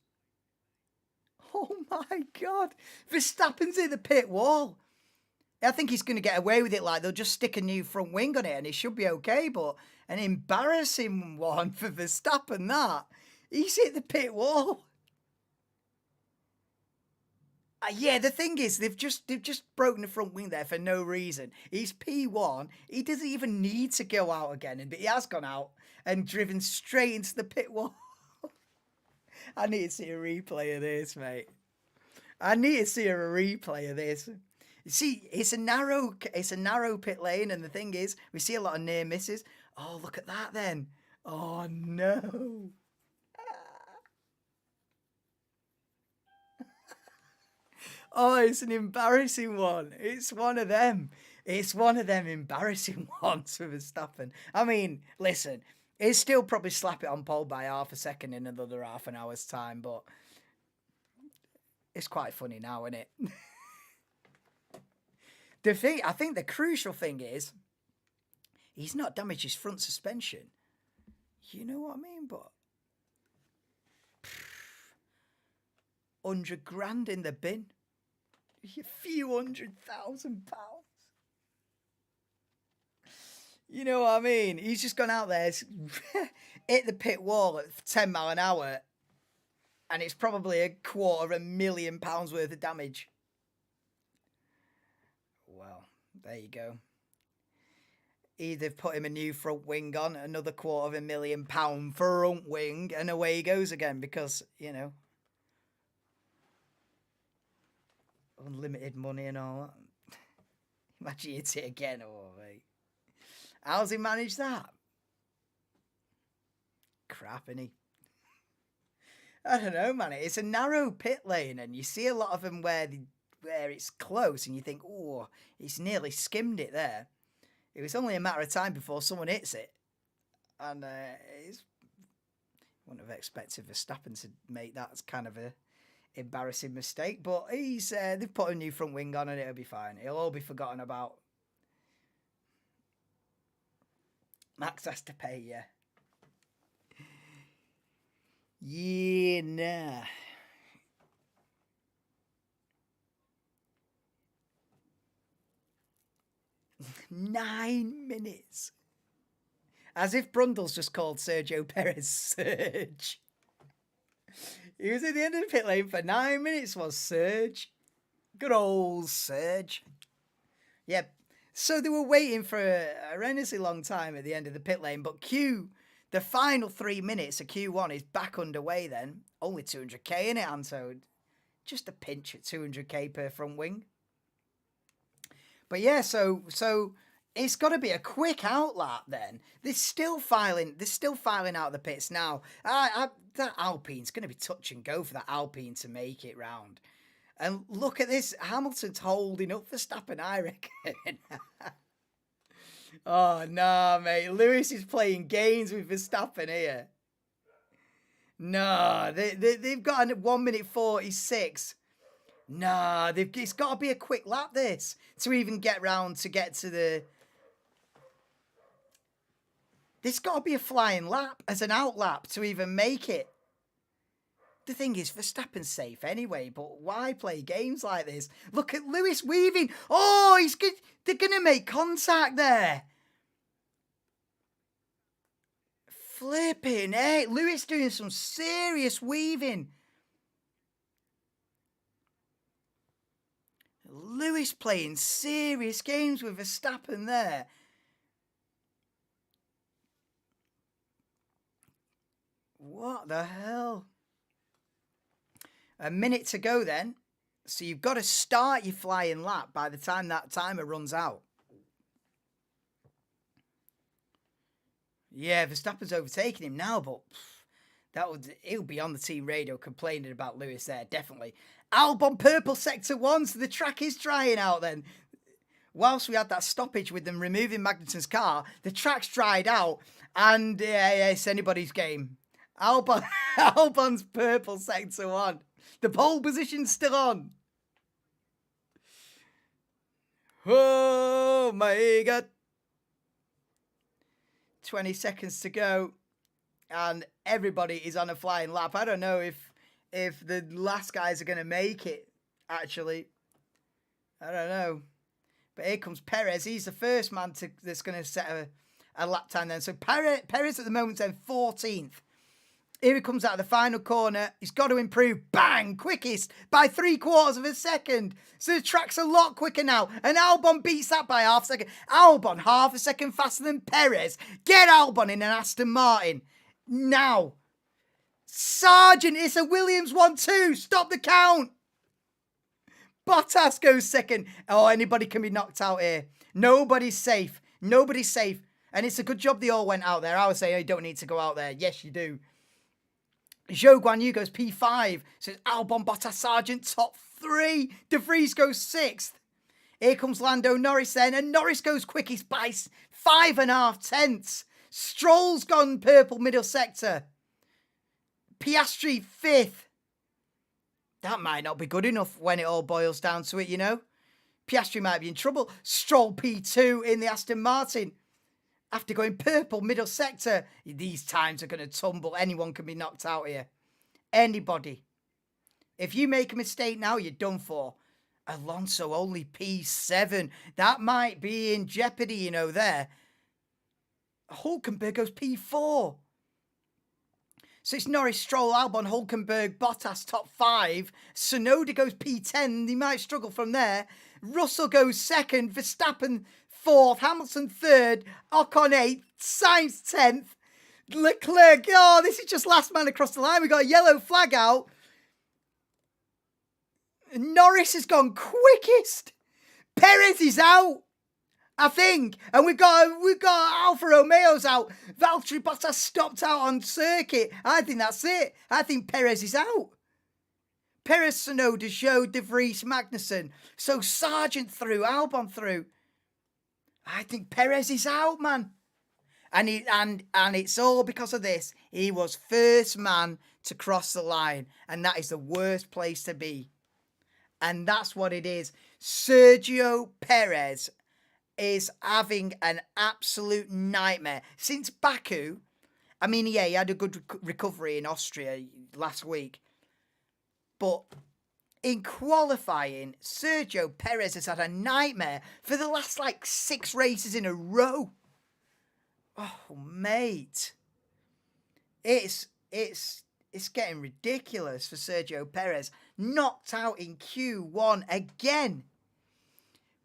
[SPEAKER 1] Oh, my God. Verstappen's hit the pit wall. I think he's going to get away with it. Like, they'll just stick a new front wing on it and it should be okay. But an embarrassing one for Verstappen, that. He's hit the pit wall. Yeah, the thing is, they've just broken the front wing there for no reason. He's P1. He doesn't even need to go out again, but he has gone out and driven straight into the pit wall. I need to see a replay of this, mate. I need to see a replay of this. You see, it's a narrow pit lane, and the thing is, we see a lot of near misses. Oh, look at that then. Oh no. Oh, it's an embarrassing one. It's one of them. It's one of them embarrassing ones for Verstappen. I mean, listen, he'll still probably slap it on pole by half a second in another half an hour's time, but it's quite funny now, isn't it? I think the crucial thing is, he's not damaged his front suspension. You know what I mean? But 100 grand in the bin. A few £100,000. You know what I mean? He's just gone out there, hit the pit wall at 10 mile an hour, And it's probably £250,000 worth of damage. Well, there you go. Either put him a new front wing on, another £250,000 front wing, and away he goes again because, you know, unlimited money and all that. Imagine you hit it again. Oh, mate. How's he managed that? Crap, innit? I don't know, man. It's a narrow pit lane, and you see a lot of them where it's close, and you think, oh, he's nearly skimmed it there. It was only a matter of time before someone hits it, and wouldn't have expected Verstappen to make that as kind of a embarrassing mistake. But they've put a new front wing on, and it'll be fine. It'll all be forgotten about. Max has to pay, yeah. Yeah, nah. Nine minutes. As if Brundle's just called Sergio Perez Serge. He was at the end of the pit lane for 9 minutes, was Serge. Good old Serge. Yep. So they were waiting for a horrendously long time at the end of the pit lane, but the final 3 minutes of Q1 is back underway then. Only 200k in it, Anto. Just a pinch at 200k per front wing. But yeah, so it's got to be a quick outlap then. They're still filing out the pits now. That Alpine's going to be touch and go for that Alpine to make it round. And look at this. Hamilton's holding up Verstappen, I reckon. Oh, no, mate. Lewis is playing games with Verstappen here. No, they've got a 1 minute 46. No, it's got to be a quick lap, this, to even get round to get to the... There's got to be a flying lap as an outlap to even make it. The thing is, Verstappen's safe anyway, but why play games like this? Look at Lewis weaving. Oh, he's good. They're going to make contact there. Flipping, eh? Lewis doing some serious weaving. Lewis playing serious games with Verstappen there. What the hell? A minute to go then. So you've got to start your flying lap by the time that timer runs out. Yeah, Verstappen's overtaking him now, but he'll be on the team radio complaining about Lewis there, definitely. Albon purple sector 1, so the track is drying out then. Whilst we had that stoppage with them removing Magnussen's car, the track's dried out, and it's anybody's game. Albon's purple sector 1. The pole position's still on. Oh my God. 20 seconds to go. And everybody is on a flying lap. I don't know if the last guys are going to make it, actually. I don't know. But here comes Perez. He's the first man that's going to set a lap time then. So Perez at the moment is 14th. Here he comes out of the final corner. He's got to improve. Bang! Quickest by 3/4 of a second. So the track's a lot quicker now. And Albon beats that by half a second. Albon half a second faster than Perez. Get Albon in an Aston Martin. Now. Sargent, it's a Williams 1-2. Stop the count. Bottas goes second. Oh, anybody can be knocked out here. Nobody's safe. Nobody's safe. And it's a good job they all went out there. I would say, oh, you don't need to go out there. Yes, you do. Zhou Guanyu goes P5. So it's Albon, Bottas, Sargent, top 3. De Vries goes 6th. Here comes Lando Norris then. And Norris goes quickest by 5.5 tenths. Stroll's gone purple middle sector. Piastri 5th. That might not be good enough when it all boils down to it, you know. Piastri might be in trouble. Stroll P2 in the Aston Martin. After going purple middle sector, these times are going to tumble. Anyone can be knocked out here. Anybody. If you make a mistake now, you're done for. Alonso only P7. That might be in jeopardy, you know, there. Hulkenberg goes P4. So it's Norris, Stroll, Albon, Hulkenberg, Bottas, top 5. Tsunoda goes P10. He might struggle from there. Russell goes 2nd. Verstappen 4th. Hamilton 3rd. Ocon 8th. Sainz 10th. Leclerc, oh, this is just last man across the line. We got a yellow flag out. Norris has gone quickest. Perez is out, I think. And we've got Alfa Romeo's out. Valtteri Bottas stopped out on circuit. I think that's it. I think Perez is out. Perez, Tsunoda, Zhou, De Vries, Magnussen. So Sargent through, Albon through. I think Perez is out, man. And it's all because of this. He was first man to cross the line. And that is the worst place to be. And that's what it is. Sergio Perez is having an absolute nightmare. Since Baku, I mean, yeah, he had a good recovery in Austria last week. But in qualifying, Sergio Perez has had a nightmare for the last, 6 races in a row. Oh, mate. It's getting ridiculous for Sergio Perez. Knocked out in Q1 again.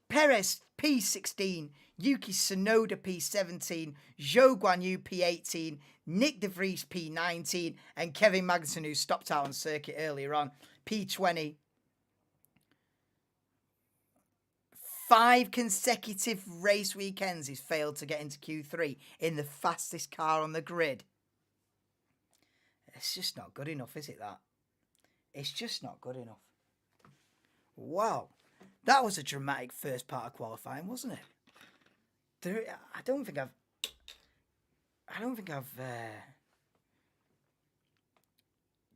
[SPEAKER 1] Perez P16, Yuki Tsunoda P17, Zhou Guanyu P18, Nick De Vries P19, and Kevin Magnussen, who stopped out on circuit earlier on, P20. 5 consecutive race weekends he's failed to get into Q3 in the fastest car on the grid. It's just not good enough, is it, that? It's just not good enough. Wow. That was a dramatic first part of qualifying, wasn't it? I don't think I've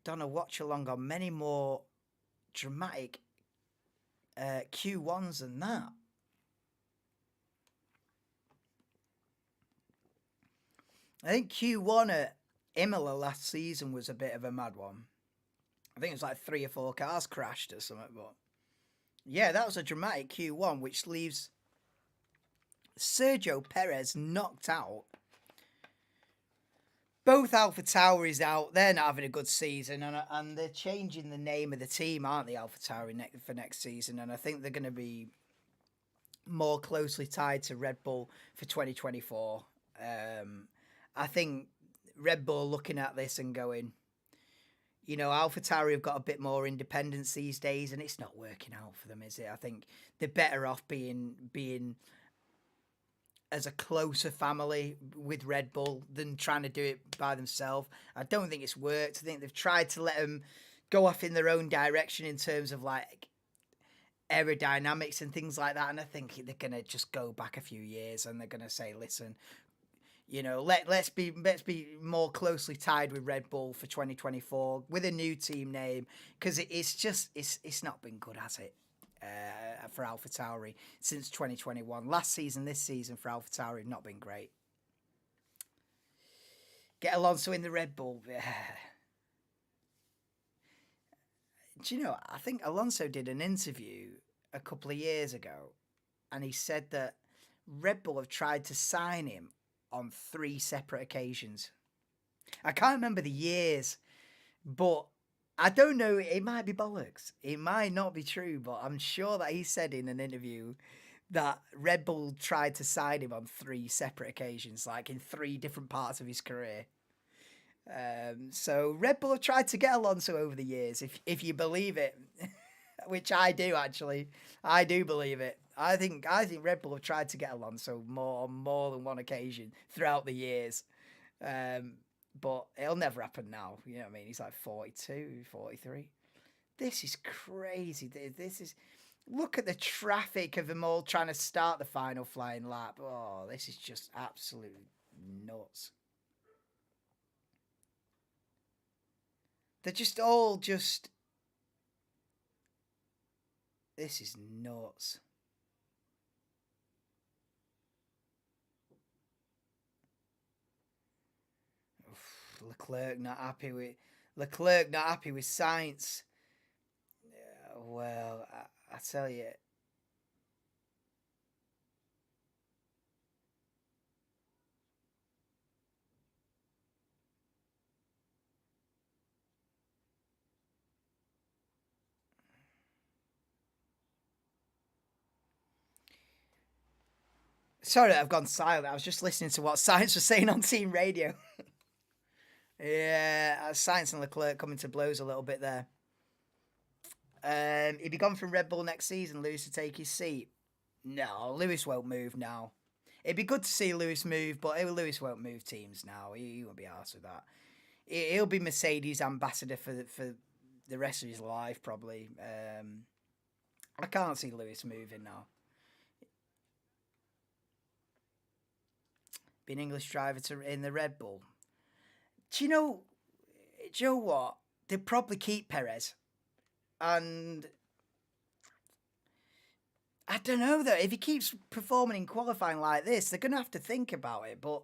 [SPEAKER 1] done a watch along on many more dramatic Q1s than that. I think Q1 at Imola last season was a bit of a mad one. I think it was 3 or 4 cars crashed or something, but yeah, that was a dramatic Q1, which leaves Sergio Perez knocked out. Both AlphaTauri's out. They're not having a good season, and they're changing the name of the team, aren't they, AlphaTauri, for next season? And I think they're going to be more closely tied to Red Bull for 2024. I think Red Bull looking at this and going, AlphaTauri have got a bit more independence these days, and it's not working out for them, is it? I think they're better off being as a closer family with Red Bull than trying to do it by themselves. I don't think it's worked. I think they've tried to let them go off in their own direction in terms of aerodynamics and things like that. And I think they're going to just go back a few years and they're going to say, listen, let's be more closely tied with Red Bull for 2024 with a new team name, because it's not been good, has it? For AlphaTauri since 2021. Last season, this season for AlphaTauri have not been great. Get Alonso in the Red Bull. Do you know, I think Alonso did an interview a couple of years ago, and he said that Red Bull have tried to sign him on 3 separate occasions. I can't remember the years, but I don't know, it might be bollocks. It might not be true, but I'm sure that he said in an interview that Red Bull tried to sign him on 3 separate occasions, in 3 different parts of his career. So Red Bull have tried to get Alonso over the years, if you believe it, which I do actually. I do believe it. I think Red Bull have tried to get Alonso on more than one occasion throughout the years. But it'll never happen now. You know what I mean? He's 42, 43. This is crazy. Look at the traffic of them all trying to start the final flying lap. Oh, this is just absolutely nuts. They're just all this is nuts. Leclerc not happy with Sainz. Well, I tell you, Sorry, I've gone silent. I was just listening to what Science was saying on team radio. Yeah, Science and Leclerc coming to blows a little bit there. He'd be gone from Red Bull next season, Lewis to take his seat. No, Lewis won't move now. It'd be good to see Lewis move, but Lewis won't move teams now. He won't be arsed with that. He'll be Mercedes ambassador for the rest of his life, probably. I can't see Lewis moving now. Be an English driver in the Red Bull. Do you know what? They'd probably keep Perez. And I don't know though. If he keeps performing in qualifying like this, they're going to have to think about it. But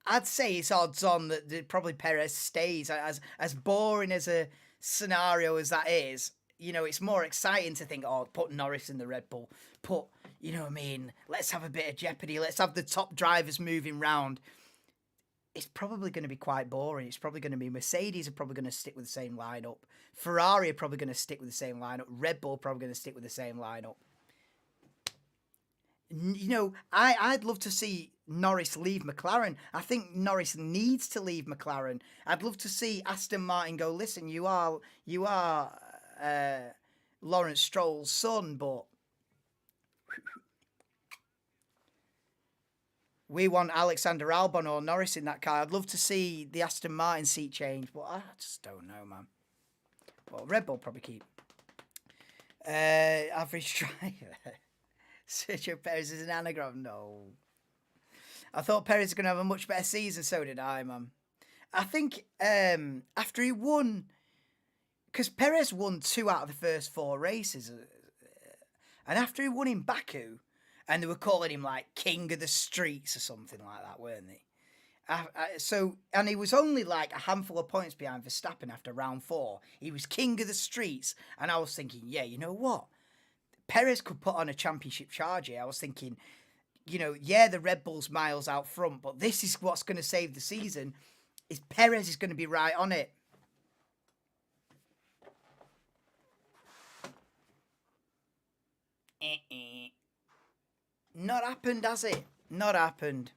[SPEAKER 1] I'd say it's odds on that probably Perez stays. As boring as a scenario as that is, it's more exciting to think, oh, put Norris in the Red Bull. You know what I mean? Let's have a bit of jeopardy. Let's have the top drivers moving round. It's probably going to be quite boring. It's probably going to be Mercedes are probably going to stick with the same lineup. Ferrari are probably going to stick with the same lineup. Red Bull probably going to stick with the same lineup. I'd love to see Norris leave McLaren. I think Norris needs to leave McLaren. I'd love to see Aston Martin go, listen, you are Lawrence Stroll's son, but we want Alexander Albon or Norris in that car. I'd love to see the Aston Martin seat change, but I just don't know, man. Well, Red Bull probably keep. Average driver. Sergio Perez is an anagram. No. I thought Perez was going to have a much better season. So did I, man. I think after he won, because Perez won 2 out of the first 4 races, and after he won in Baku, and they were calling him like King of the Streets or something like that, weren't they? And he was only like a handful of points behind Verstappen after round 4. He was King of the Streets, and I was thinking, yeah, you know what? Perez could put on a championship charge here. I was thinking, the Red Bull's miles out front, but this is what's going to save the season. Is Perez is going to be right on it. Not happened, has it? Not happened.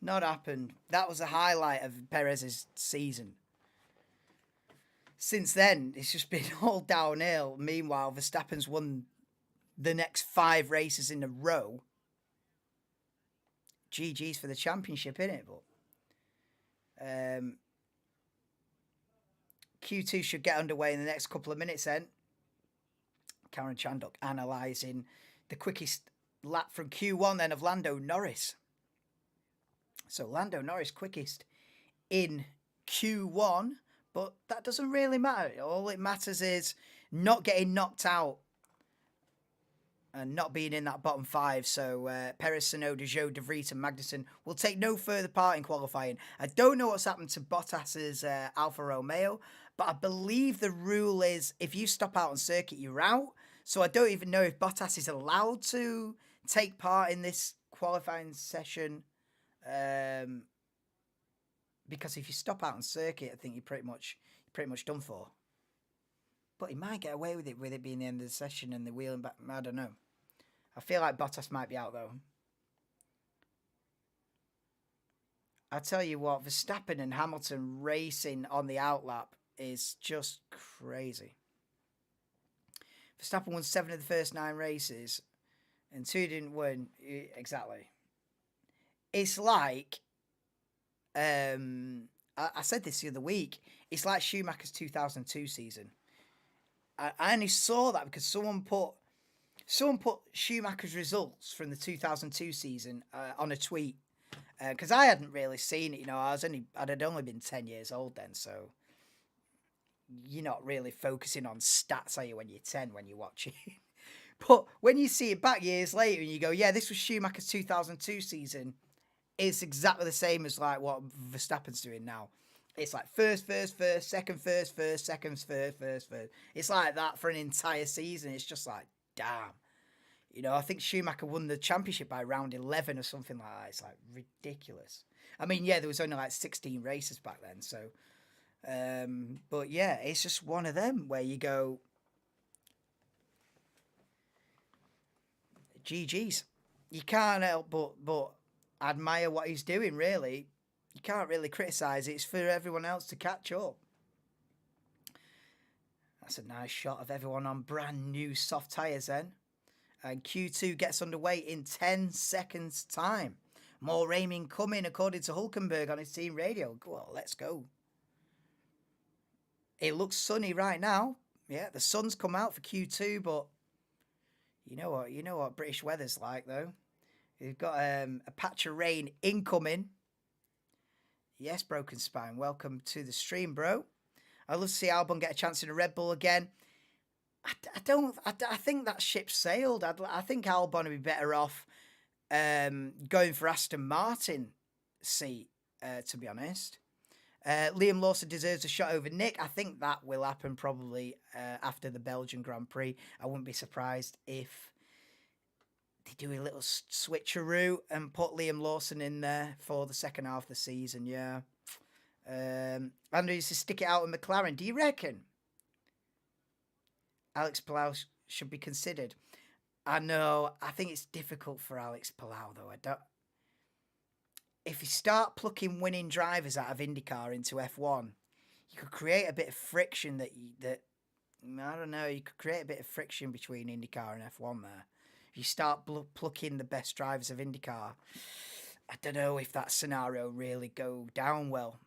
[SPEAKER 1] Not happened. That was a highlight of Perez's season. Since then, it's just been all downhill. Meanwhile, Verstappen's won the next 5 races in a row. GG's for the championship, innit? But Q2 should get underway in the next couple of minutes then. Karen Chandok analysing the quickest lap from Q1 then of Lando Norris. So Lando Norris quickest in Q1, but that doesn't really matter. All it matters is not getting knocked out and not being in that bottom 5. So Perez, Tsunoda, Zhou, De Vries and Magnussen will take no further part in qualifying. I don't know what's happened to Bottas's Alfa Romeo, but I believe the rule is if you stop out on circuit, you're out. So I don't even know if Bottas is allowed to take part in this qualifying session. Because if you stop out on circuit, I think you're pretty much done for. But he might get away with it being the end of the session and the wheeling back. I don't know. I feel like Bottas might be out though. I tell you what, Verstappen and Hamilton racing on the outlap is just crazy. Verstappen won 7 of the first 9 races, and 2 didn't win. Exactly. It's like, I said this the other week. It's like Schumacher's 2002 season. I only saw that because someone put Schumacher's results from the 2002 season on a tweet because I hadn't really seen it. I'd only been 10 years old then, so you're not really focusing on stats, are you, when you're 10 when you watch it? But when you see it back years later and you go, yeah, this was Schumacher's 2002 season. It's exactly the same as like what Verstappen's doing now. It's like first, second, first, second, first. It's like that for an entire season. It's just like, damn. I think Schumacher won the championship by round 11 or something like that. It's like ridiculous. I mean, yeah, there was only like 16 races back then. So, but yeah, it's just one of them where you go, GG's. you can't help but admire what he's doing. Really, you can't really criticise it. It's for everyone else to catch up. That's a nice shot of everyone on brand new soft tyres then. And Q2 gets underway in 10 seconds time. More rain coming according to Hulkenberg on his team radio. Well, let's go. It looks sunny right now. Yeah, the sun's come out for Q2, but you know what British weather's like though. You've got a patch of rain incoming. Yes, Broken Spine, welcome to the stream, bro. I'd love to see Albon get a chance in a Red Bull again. I think that ship sailed. I think Albon would be better off going for Aston Martin seat, to be honest. Liam Lawson deserves a shot over Nick. I think that will happen probably after the Belgian Grand Prix. I wouldn't be surprised if they do a little switcheroo and put Liam Lawson in there for the second half of the season, yeah. Andrew used to stick it out with McLaren. Do you reckon Alex Palau should be considered? I know. I think it's difficult for Alex Palau, though. I don't. If you start plucking winning drivers out of IndyCar into F1, you could create a bit of friction that I don't know. You could create a bit of friction between IndyCar and F1 there. If you start plucking the best drivers of IndyCar, I don't know if that scenario really go down well.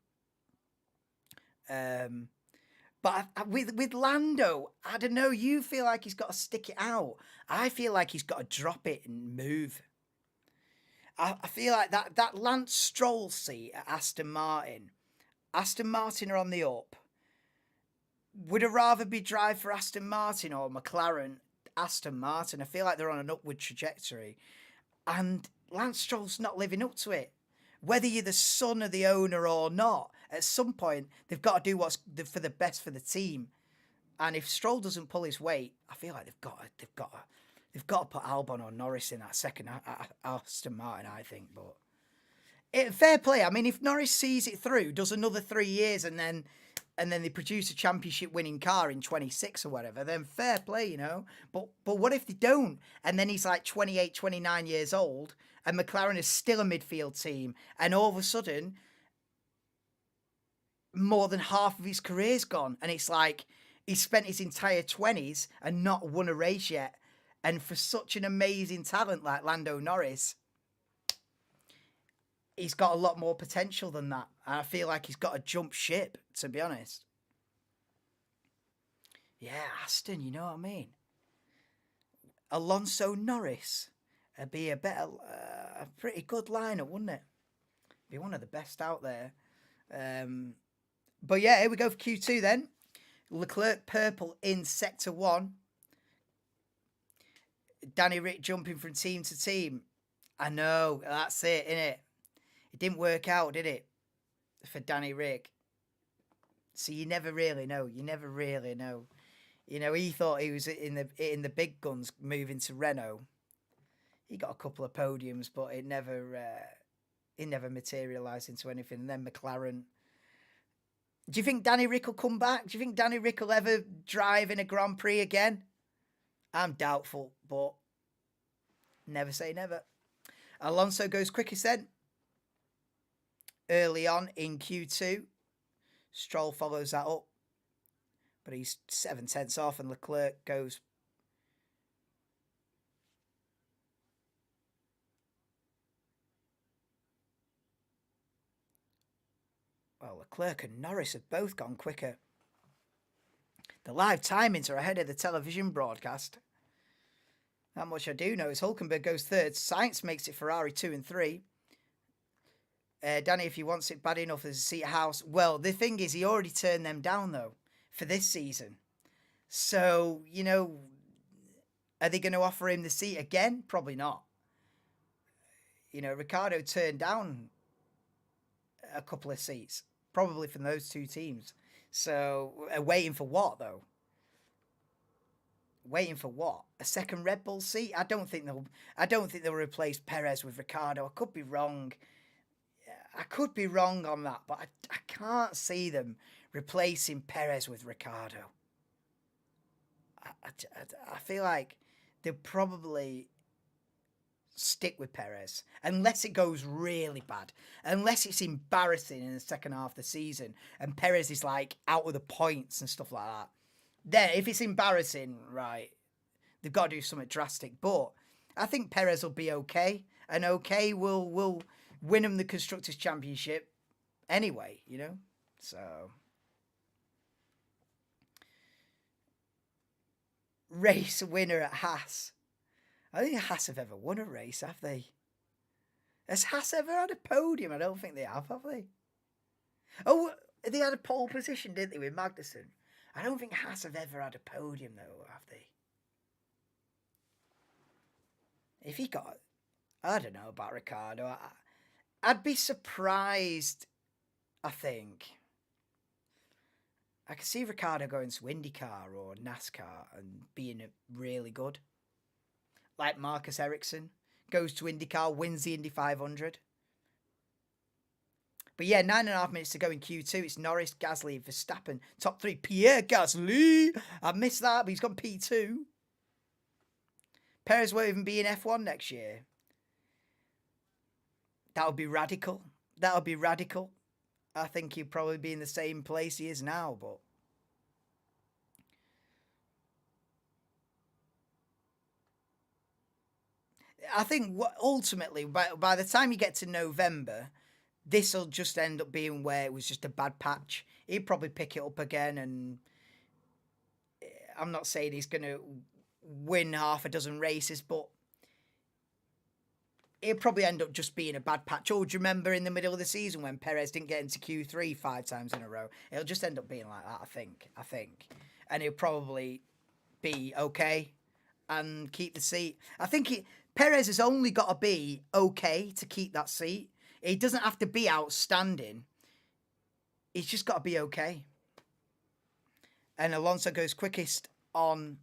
[SPEAKER 1] But with Lando, I don't know. You feel like he's got to stick it out. I feel like he's got to drop it and move. I feel like that Lance Stroll seat at Aston Martin are on the up. Would I rather be drive for Aston Martin or McLaren? Aston Martin. I feel like they're on an upward trajectory. And Lance Stroll's not living up to it. Whether you're the son of the owner or not, at some point, they've got to do what's for the best for the team. And if Stroll doesn't pull his weight, I feel like they've got to put Albon or Norris in that second Aston Martin, I think. But fair play. I mean, if Norris sees it through, does another 3 years, and then they produce a championship-winning car in 26 or whatever, then fair play, you know. But what if they don't? And then he's like 28, 29 years old, and McLaren is still a midfield team, and all of a sudden, more than half of his career's gone, and it's like he spent his entire 20s and not won a race yet. And for such an amazing talent like Lando Norris, he's got a lot more potential than that. And I feel like he's got to jump ship, to be honest. Yeah, Aston, you know what I mean? Alonso Norris would be a pretty good lineup, wouldn't it? Be one of the best out there. But yeah, here we go for Q2 then. Leclerc purple in Sector 1. Danny Rick jumping from team to team. I know, that's it, innit? It didn't work out, did it? For Danny Rick. So you never really know. You never really know. You know, he thought he was in the big guns moving to Renault. He got a couple of podiums, but it never materialised into anything. And then McLaren. Do you think Danny Rick will come back? Do you think Danny Rick will ever drive in a Grand Prix again? I'm doubtful, but never say never. Alonso goes quickest then. Early on in Q2. Stroll follows that up. But he's 7 tenths off, and Leclerc goes. Well, Leclerc and Norris have both gone quicker. The live timings are ahead of the television broadcast. That much I do know is Hulkenberg goes third. Sainz makes it Ferrari 2 and 3. Danny, if he wants it bad enough as a seat house. Well, the thing is, he already turned them down, though, for this season. So, you know, are they going to offer him the seat again? Probably not. You know, Ricciardo turned down a couple of seats, probably from those two teams. So, waiting for what, though? Waiting for what? A second Red Bull seat? I don't think they'll replace Perez with Ricciardo. I could be wrong. I could be wrong on that, but I can't see them replacing Perez with Ricciardo. I feel like they'll probably stick with Perez unless it goes really bad, unless it's embarrassing in the second half of the season and Perez is like out with the points and stuff like that. Then if it's embarrassing, right, they've got to do something drastic. But I think Perez will be okay, and okay will win him the Constructors' Championship anyway, you know? So... race winner at Haas. I don't think Haas have ever won a race, have they? Has Haas ever had a podium? I don't think they have they? Oh, they had a pole position, didn't they, with Magnussen? I don't think Haas have ever had a podium, though, have they? If he got... I don't know about Ricciardo. I'd be surprised, I think. I could see Ricciardo going to IndyCar or NASCAR and being really good. Like Marcus Ericsson. Goes to IndyCar, wins the Indy 500. But yeah, 9.5 minutes to go in Q2. It's Norris, Gasly, Verstappen. Top 3, Pierre Gasly. I missed that, but he's gone P2. Perez won't even be in F1 next year. That would be radical. That would be radical. I think he'd probably be in the same place he is now, but... I think ultimately, by the time you get to November, this will just end up being where it was just a bad patch. He'd probably pick it up again, and I'm not saying he's going to win half a dozen races, but it'll probably end up just being a bad patch. Oh, do you remember in the middle of the season when Perez didn't get into Q3 5 times in a row? It'll just end up being like that, I think. And he'll probably be okay and keep the seat. I think Perez has only got to be okay to keep that seat. He doesn't have to be outstanding. He's just got to be okay. And Alonso goes quickest on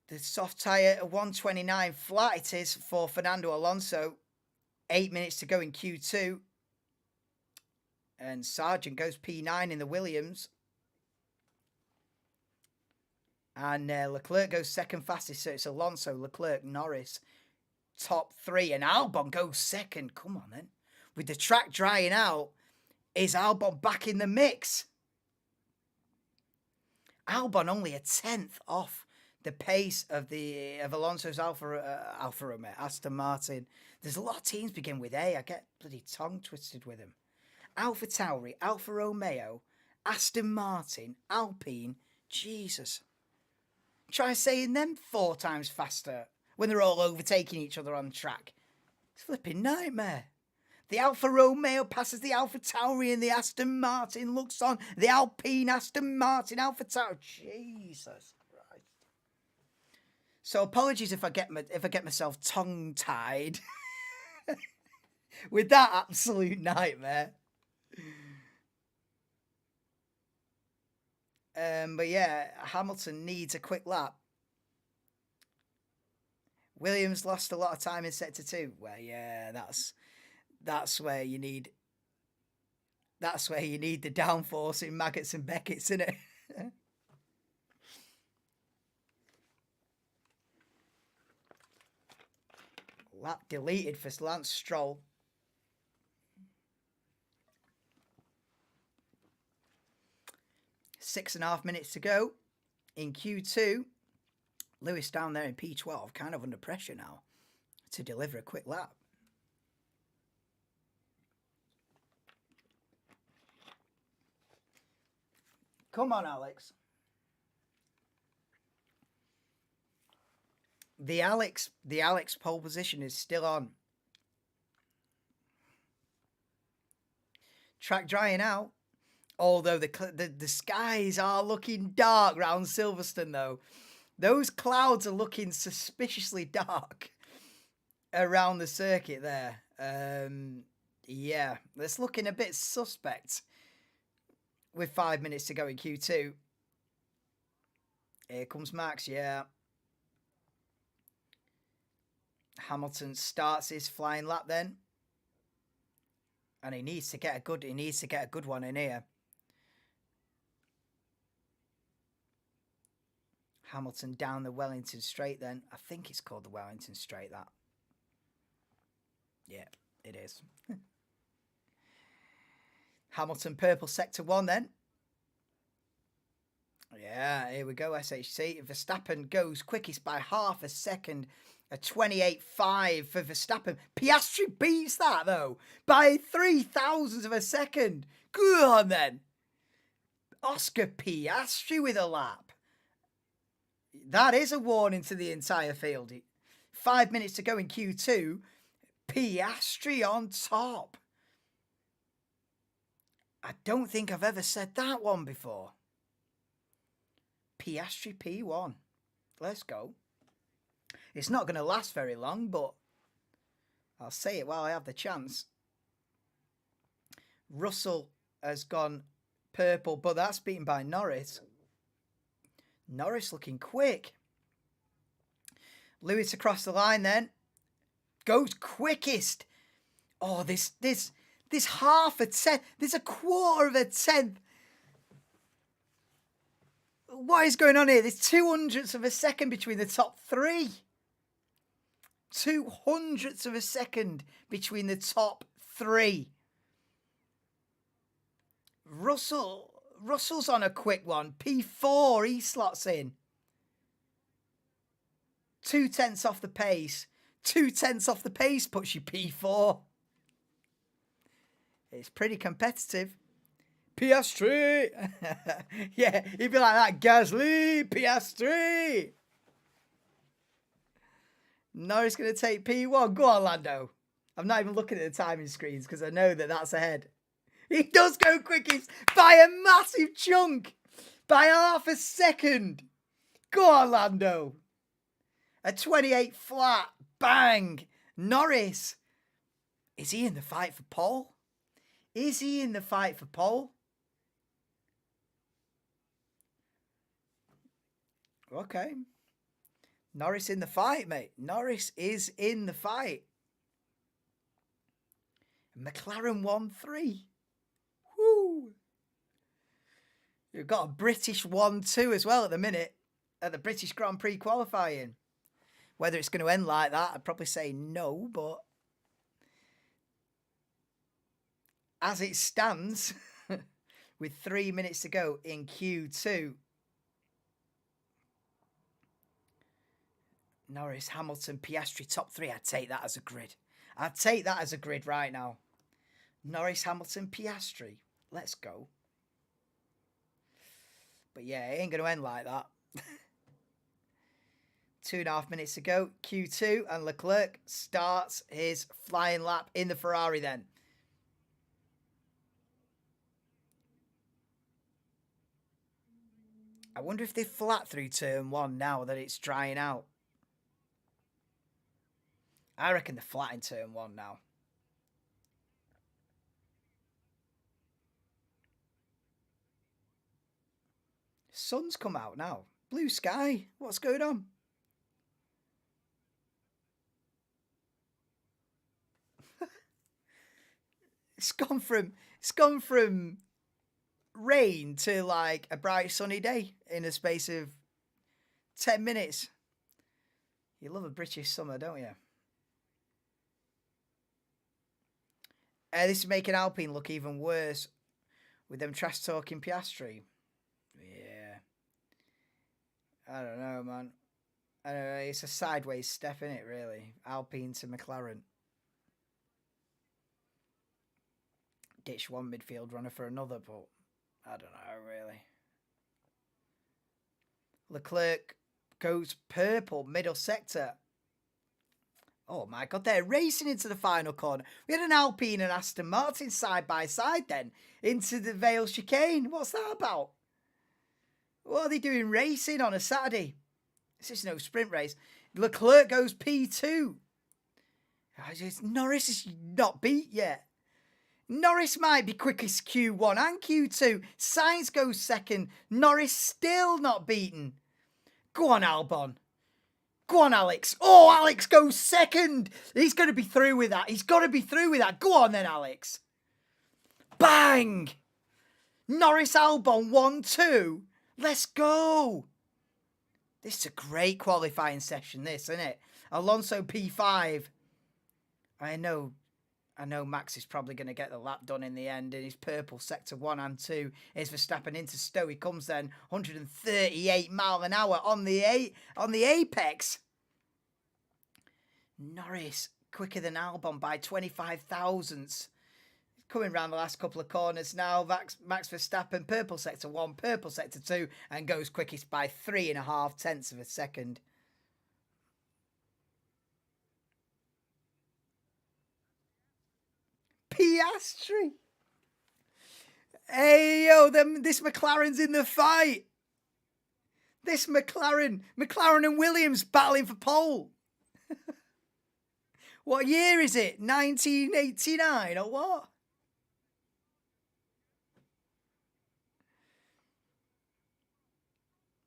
[SPEAKER 1] the soft tyre at 1:29 flat. It is for Fernando Alonso. 8 minutes to go in Q2. And Sargent goes P9 in the Williams. And Leclerc goes second fastest, so it's Alonso, Leclerc, Norris, top 3. And Albon goes second. Come on, then. With the track drying out, is Albon back in the mix? Albon only a 10th off the pace of Alonso's Alfa Romeo, Aston Martin. There's a lot of teams begin with A. I get bloody tongue twisted with them. Alfa Tauri, Alfa Romeo, Aston Martin, Alpine. Jesus. Try saying them 4 times faster when they're all overtaking each other on track. It's a flipping nightmare. The Alfa Romeo passes the Alfa Tauri and the Aston Martin looks on. The Alpine, Aston Martin, Alfa Tauri. Jesus Christ. So apologies if I get myself tongue-tied with that absolute nightmare. But yeah, Hamilton needs a quick lap. Williams lost a lot of time in sector 2. Well, yeah, that's where you need the downforce in Maggots and Beckett's, isn't it? Lap deleted for Lance Stroll. Six and a half minutes to go in Q2. Lewis down there in P12, kind of under pressure now to deliver a quick lap. Come on, Alex. The Alex pole position is still on. Track drying out. Although the skies are looking dark round Silverstone, though. Those clouds are looking suspiciously dark around the circuit there. Yeah, it's looking a bit suspect with 5 minutes to go in Q2. Here comes Max, yeah. Hamilton starts his flying lap then. And he needs to get a good one in here. Hamilton down the Wellington Straight then. I think it's called the Wellington Straight, that. Yeah, it is. Hamilton purple sector 1 then. Yeah, here we go, SHC. Verstappen goes quickest by half a second. A 28.5 for Verstappen. Piastri beats that, though, by 0.003 of a second. Go on, then. Oscar Piastri with a lap. That is a warning to the entire field. 5 minutes to go in Q2. Piastri on top. I don't think I've ever said that one before. Piastri P1. Let's go. It's not going to last very long, but I'll say it while I have the chance. Russell has gone purple, but that's beaten by Norris. Norris looking quick. Lewis across the line then. Goes quickest. Oh, this half a tenth. There's a quarter of a tenth. What is going on here? There's 200ths of a second between the top three. 200ths of a second between the top three. Russell's on a quick one. P4, he slots in. 0.2 off the pace. 0.2 off the pace puts you P4. It's pretty competitive. Piastri. Yeah, he'd be like that. Gasly, Piastri. Norris going to take P1. Go on, Lando. I'm not even looking at the timing screens because I know that that's ahead. He does go quickest by a massive chunk. By half a second. Go on, Lando. A 28 flat. Bang. Norris. Is he in the fight for pole? Is he in the fight for pole? Okay. Norris in the fight, mate. Norris is in the fight. McLaren 1-3. Woo! You've got a British 1-2 as well at the minute. At the British Grand Prix qualifying. Whether it's going to end like that, I'd probably say no, but as it stands, with 3 minutes to go in Q2, Norris, Hamilton, Piastri, top three. I'd take that as a grid. I'd take that as a grid right now. Norris, Hamilton, Piastri. Let's go. But yeah, it ain't going to end like that. 2.5 minutes to go. Q2, and Leclerc starts his flying lap in the Ferrari then. I wonder if they flat through turn 1 now that it's drying out. I reckon they're flat in turn 1 now. Sun's come out now. Blue sky. What's going on? It's gone from rain to like a bright sunny day in a space of 10 minutes. You love a British summer, don't you? This is making Alpine look even worse with them trash talking Piastri. Yeah. I don't know, man. I don't know. It's a sideways step, isn't it, really? Alpine to McLaren. Ditch one midfield runner for another, but I don't know, really. Leclerc goes purple, middle sector. Oh my God, they're racing into the final corner. We had an Alpine and Aston Martin side by side then into the Vale chicane. What's that about? What are they doing racing on a Saturday? This is no sprint race. Leclerc goes P2. Norris is not beat yet. Norris might be quickest Q1 and Q2. Sainz goes second. Norris still not beaten. Go on, Albon. Go on, Alex. Oh, Alex goes second. He's going to be through with that. He's got to be through with that. Go on then, Alex. Bang. Norris Albon 1-2. Let's go. This is a great qualifying session, this, isn't it? Alonso P5. I know Max is probably going to get the lap done in the end in his purple sector 1 and 2. Is Verstappen into Stowe. He comes then 138 mile an hour on the apex. Norris quicker than Albon by 25 thousandths. Coming round the last couple of corners now. Max Verstappen, purple sector 1, purple sector 2, and goes quickest by 3.5 tenths of a second. Piastri. Hey, yo, this McLaren's in the fight. This McLaren and Williams battling for pole. What year is it? 1989 or what?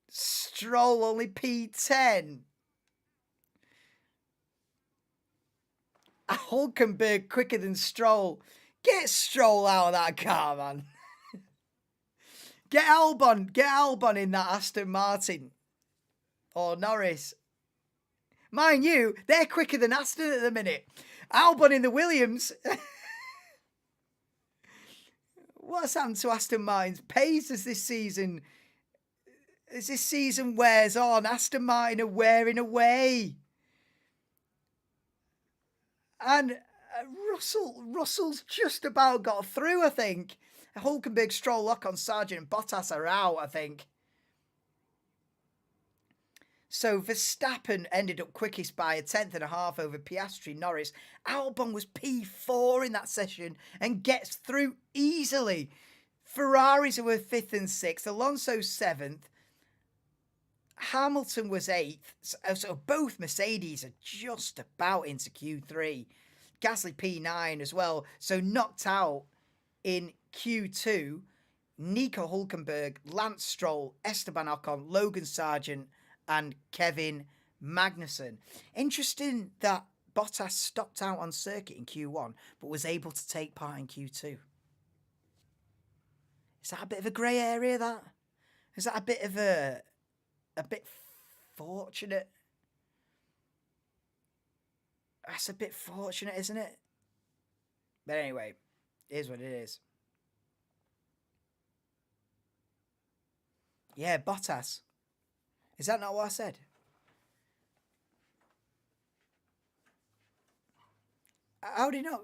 [SPEAKER 1] Stroll only P10. Hulkenberg quicker than Stroll. Get Stroll out of that car, man. Get Albon in that Aston Martin. Or Norris. Mind you, they're quicker than Aston at the minute. Albon in the Williams. What's happened to Aston Martin's pace as this season wears on? Aston Martin are wearing away. And Russell's just about got through, I think. Hulkenberg, Stroll, lock on Sargent, and Bottas are out, I think. So Verstappen ended up quickest by 1.5 over Piastri, Norris. Albon was P4 in that session and gets through easily. Ferraris were 5th and 6th. Alonso 7th. Hamilton was 8th. So both Mercedes are just about into Q3. Gasly P9 as well. So knocked out in Q2. Nico Hulkenberg, Lance Stroll, Esteban Ocon, Logan Sargent, and Kevin Magnussen. Interesting that Bottas stopped out on circuit in Q1, but was able to take part in Q2. Is that a bit of a grey area, that? Is that a bit fortunate? That's a bit fortunate, isn't it? But anyway, it is what it is. Yeah, Bottas. Is that not what I said? How did he not?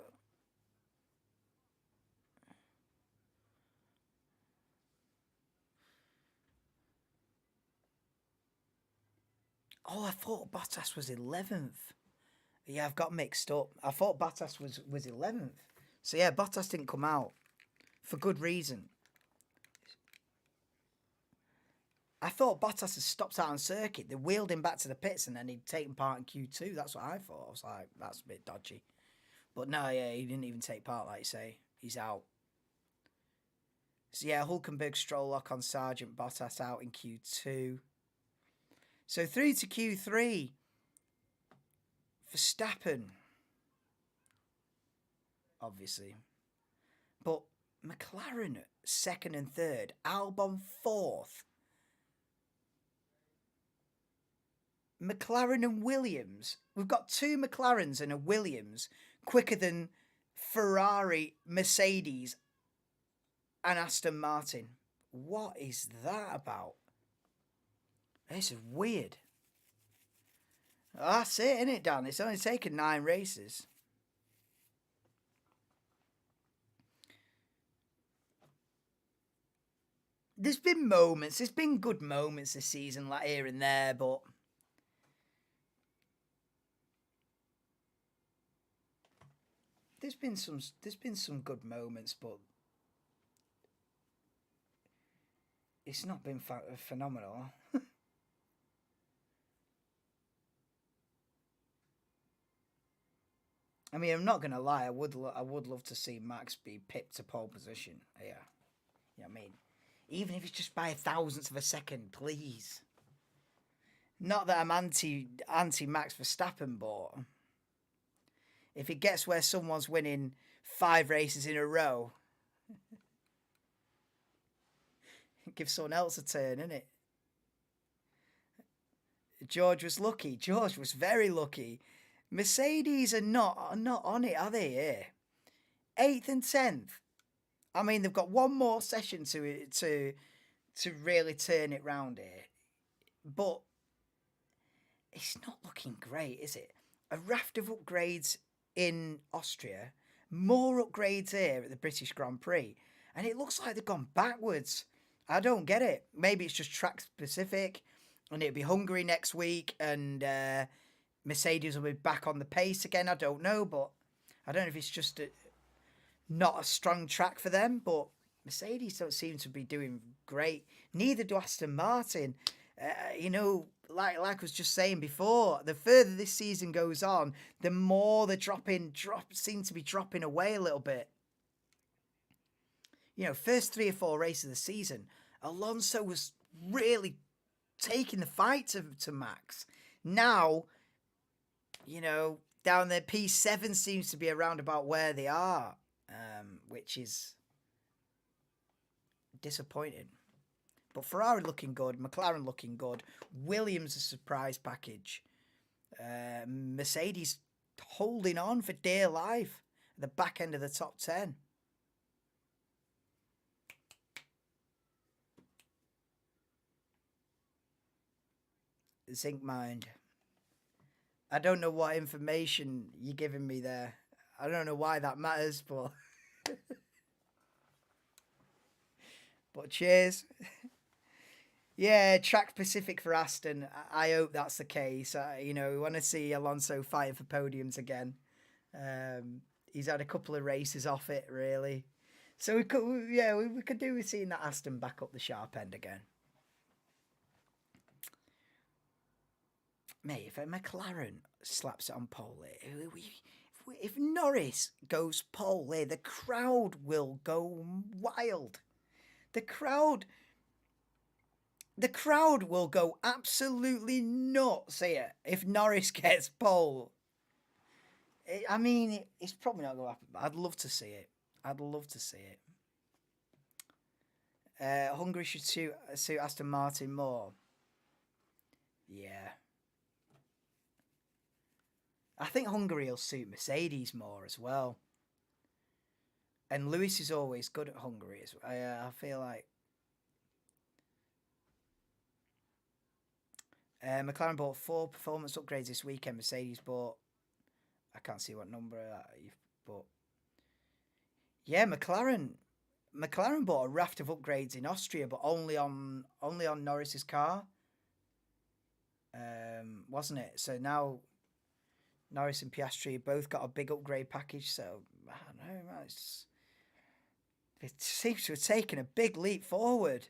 [SPEAKER 1] Oh, I thought Bottas was 11th. Yeah, I've got mixed up. I thought Bottas was 11th. So yeah, Bottas didn't come out for good reason. I thought Bottas had stopped out on circuit. They wheeled him back to the pits and then he'd taken part in Q2. That's what I thought. I was like, that's a bit dodgy. But no, yeah, he didn't even take part, like you say. He's out. So yeah, Hulkenberg, Stroll, lock on Sargent, Bottas out in Q2. So through to Q3. Verstappen. Obviously. But McLaren 2nd and 3rd. Albon 4th. McLaren and Williams. We've got 2 McLarens and a Williams quicker than Ferrari, Mercedes, and Aston Martin. What is that about? This is weird. That's it, isn't it, Dan? It's only taken 9 races. There's been moments. There's been good moments this season, like here and there, but there's been some good moments, but it's not been phenomenal. I mean, I'm not gonna lie. I would love to see Max be pipped to pole position. Yeah, you know what I mean, even if it's just by 1,000th of a second, please. Not that I'm anti Max Verstappen, but if it gets where someone's winning 5 races in a row, give someone else a turn, innit? George was lucky. George was very lucky. Mercedes are not on it, are they? Here, 8th and 10th. I mean, they've got one more session to really turn it round here, but it's not looking great, is it? A raft of upgrades in Austria, more upgrades here at the British Grand Prix, and it looks like they've gone backwards. I don't get it. Maybe it's just track specific, and it'll be Hungary next week, and Mercedes will be back on the pace again. I don't know, but I don't know if it's just not a strong track for them, but Mercedes don't seem to be doing great. Neither do Aston Martin. Like I was just saying before, the further this season goes on, the more the seem to be dropping away a little bit. First 3 or 4 races of the season, Alonso was really taking the fight to Max. Now, down there, P7 seems to be around about where they are, which is disappointing. But Ferrari looking good, McLaren looking good, Williams a surprise package, Mercedes holding on for dear life at the back end of the top 10. Zinc Mind. I don't know what information you're giving me there. I don't know why that matters, but but cheers. Yeah, track specific for Aston. I hope that's the case. We want to see Alonso fighting for podiums again. He's had a couple of races off it, really. So we could do with seeing that Aston back up the sharp end again. Mate, if a McLaren slaps it on pole, if Norris goes pole, the crowd will go wild. The crowd will go absolutely nuts here if Norris gets pole. It's probably not going to happen, but I'd love to see it. Hungary should suit Aston Martin more. Yeah. I think Hungary will suit Mercedes more as well. And Lewis is always good at Hungary as well. I feel like McLaren bought 4 performance upgrades this weekend. Mercedes bought, I can't see what number you've bought. Yeah, McLaren bought a raft of upgrades in Austria, but only on Norris's car. Wasn't it? So now Norris and Piastri both got a big upgrade package. So I don't know. It seems to have taken a big leap forward.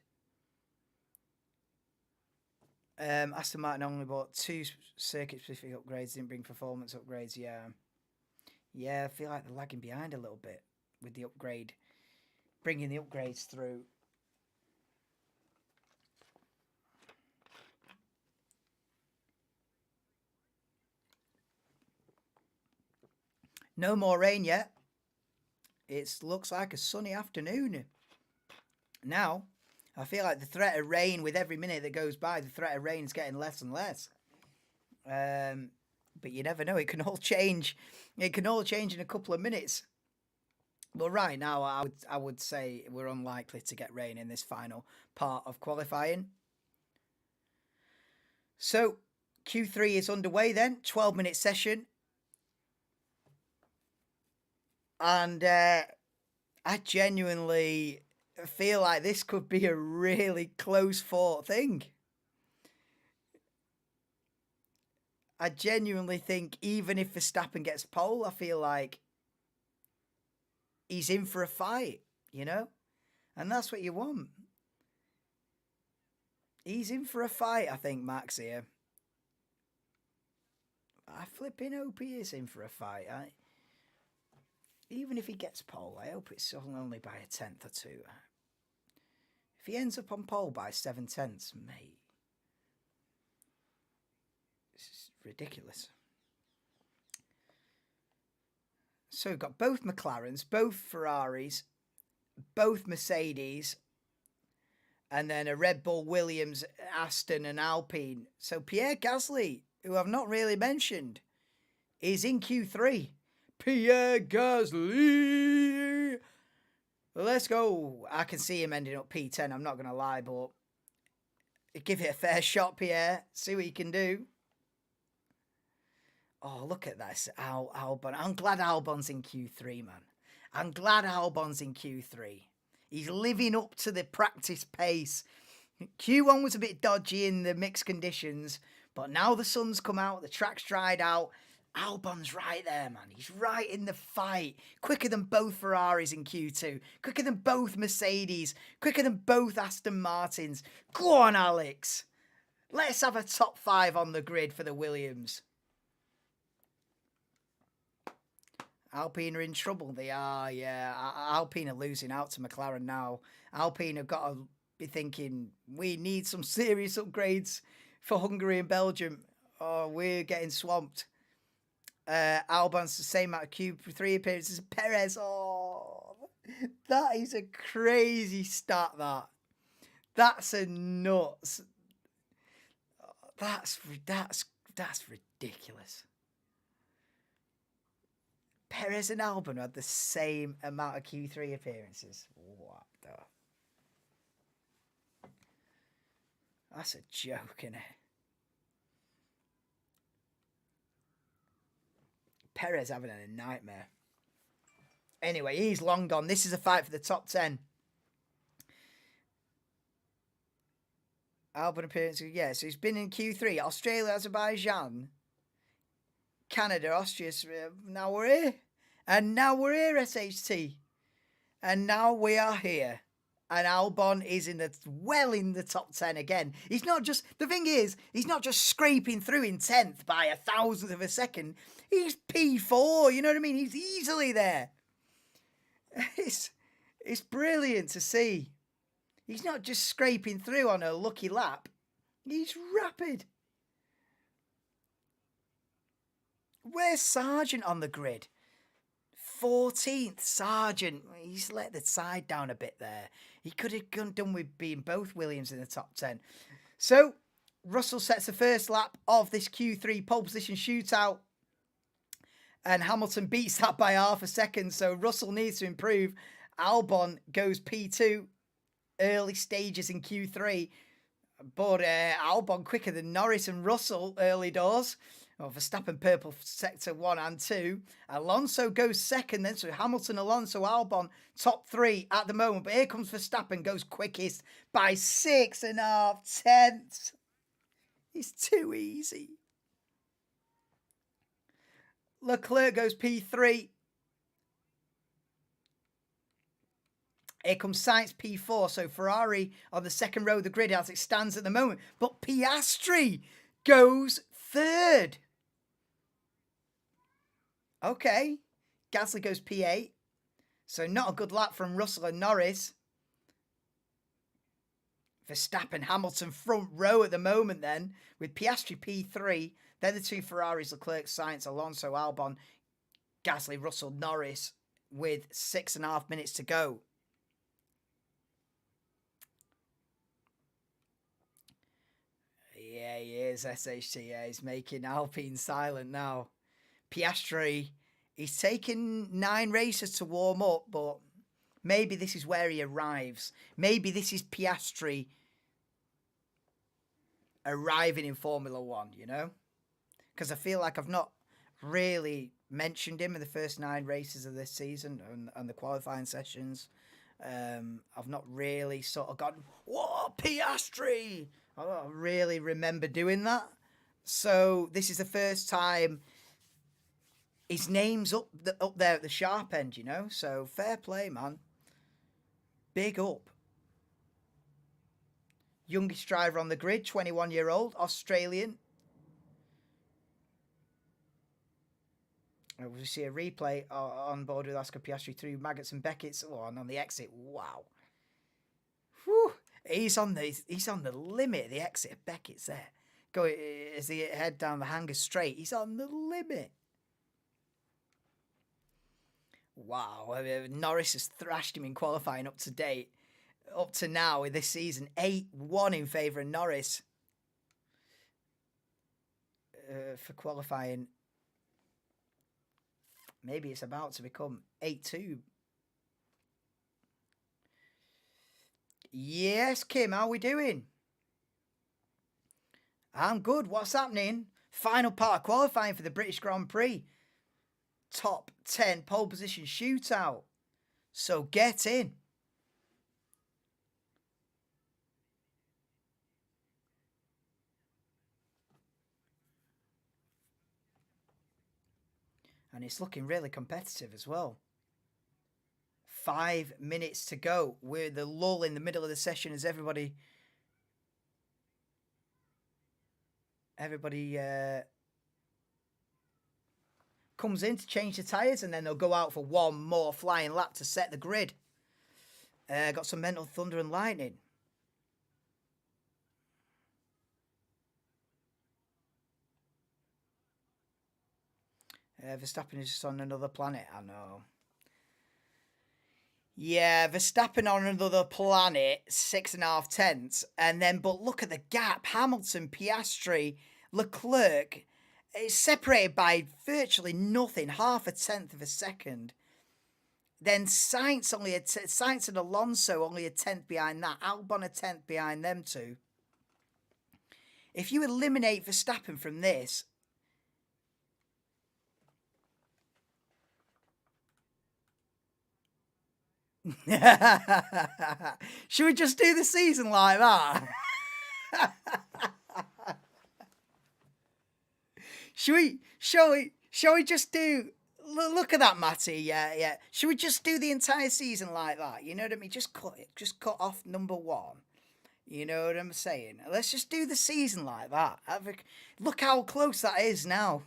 [SPEAKER 1] Aston Martin only bought 2 circuit-specific upgrades, didn't bring performance upgrades. Yeah, I feel like they're lagging behind a little bit with the upgrade, bringing the upgrades through. No more rain yet. It looks like a sunny afternoon. Now, I feel like the threat of rain, with every minute that goes by, the threat of rain is getting less and less. But you never know. It can all change. It can all change in a couple of minutes. But right now, I would say we're unlikely to get rain in this final part of qualifying. So, Q3 is underway then. 12-minute session. And I genuinely feel like this could be a really close fought thing. I genuinely think even if Verstappen gets pole, I feel like he's in for a fight, and that's what you want. He's in for a fight, I think, Max here. I flipping hope he is in for a fight. Even if he gets pole, I hope it's only by a 10th or 2. If he ends up on pole by 7/10, mate, this is ridiculous. So we've got both McLarens, both Ferraris, both Mercedes, and then a Red Bull, Williams, Aston, and Alpine. So Pierre Gasly, who I've not really mentioned, is in Q3. Pierre Gasly! Let's go. I can see him ending up P10, I'm not going to lie, but give it a fair shot, Pierre. See what you can do. Oh, look at this, Albon. I'm glad Albon's in Q3, man. I'm glad Albon's in Q3. He's living up to the practice pace. Q1 was a bit dodgy in the mixed conditions, but now the sun's come out, the track's dried out. Albon's right there, man. He's right in the fight. Quicker than both Ferraris in Q2. Quicker than both Mercedes. Quicker than both Aston Martins. Go on, Alex. Let's have a top 5 on the grid for the Williams. Alpine are in trouble. They are, yeah. Alpine are losing out to McLaren now. Alpine have got to be thinking, we need some serious upgrades for Hungary and Belgium. Oh, we're getting swamped. Albon's the same amount of Q3 appearances as Perez. Oh, that is a crazy stat, that. That's a nuts. That's ridiculous. Perez and Albon had the same amount of Q3 appearances. What the? That's a joke, isn't it? Perez having a nightmare. Anyway, he's long gone. This is a fight for the top 10. Albon appearances, yeah. So he's been in Q3. Australia, Azerbaijan, Canada, Austria. Now we're here. And now we're here, SHT. And now we are here. And Albon is in the top 10 again. He's not just, the thing is, he's not just scraping through in 10th by a thousandth of a second. He's P4, you know what I mean? He's easily there. It's brilliant to see. He's not just scraping through on a lucky lap. He's rapid. Where's Sargent on the grid? 14th, Sargent. He's let the side down a bit there. He could have done with being both Williams in the top 10. So, Russell sets the first lap of this Q3 pole position shootout. And Hamilton beats that by half a second. So, Russell needs to improve. Albon goes P2. Early stages in Q3. But Albon quicker than Norris and Russell early doors. Oh, Verstappen purple sector 1 and 2. Alonso goes second then. So Hamilton, Alonso, Albon, top 3 at the moment. But here comes Verstappen, goes quickest by 6.5 tenths. It's too easy. Leclerc goes P3. Here comes Sainz P4. So Ferrari on the second row of the grid as it stands at the moment. But Piastri goes 3rd. Okay. Gasly goes P8. So not a good lap from Russell and Norris. Verstappen, Hamilton front row at the moment then. With Piastri P3. Then the two Ferraris, Leclerc, Sainz, Alonso, Albon, Gasly, Russell, Norris. With 6.5 minutes to go. Yeah, he is, SHT. Yeah, he's making Alpine silent now. Piastri, he's taken 9 races to warm up, but maybe this is where he arrives. Maybe this is Piastri arriving in Formula 1, you know? Because I feel like I've not really mentioned him in the first 9 races of this season and the qualifying sessions. I've not really sort of gone, whoa, Piastri! I don't really remember doing that. So this is the first time his name's up there at the sharp end, you know? So fair play, man. Big up. Youngest driver on the grid, 21-year-old, Australian. We see a replay on board with Oscar Piastri through Maggots and Beckett's. Oh, and on the exit, wow. Whew. He's on the limit of the exit of Beckett's there. Go as he head down the hanger straight. He's on the limit. Wow. Norris has thrashed him in qualifying up to date. up to now in this season. 8-1 in favour of Norris for qualifying. Maybe it's about to become 8-2. Yes, Kim, how are we doing? I'm good. What's happening? Final part of qualifying for the British Grand Prix. Top 10 pole position shootout. So get in. And it's looking really competitive as well. 5 minutes to go. We're the lull in the middle of the session as everybody comes in to change the tyres, and then they'll go out for one more flying lap to set the grid. Got some mental thunder and lightning. Verstappen is just on another planet, I know. Yeah, Verstappen on another planet, 6.5 tenths. And then, but look at the gap. Hamilton, Piastri, Leclerc, it's separated by virtually nothing, 0.5 tenth of a second. Then Sainz Sainz and Alonso only a tenth behind that. Albon a tenth behind them two. If you eliminate Verstappen from this, should we just do the season like that? Shall we just do? Look at that, Matty. Yeah. Should we just do the entire season like that? You know what I mean? Just cut off number 1. You know what I'm saying? Let's just do the season like that. Look how close that is now.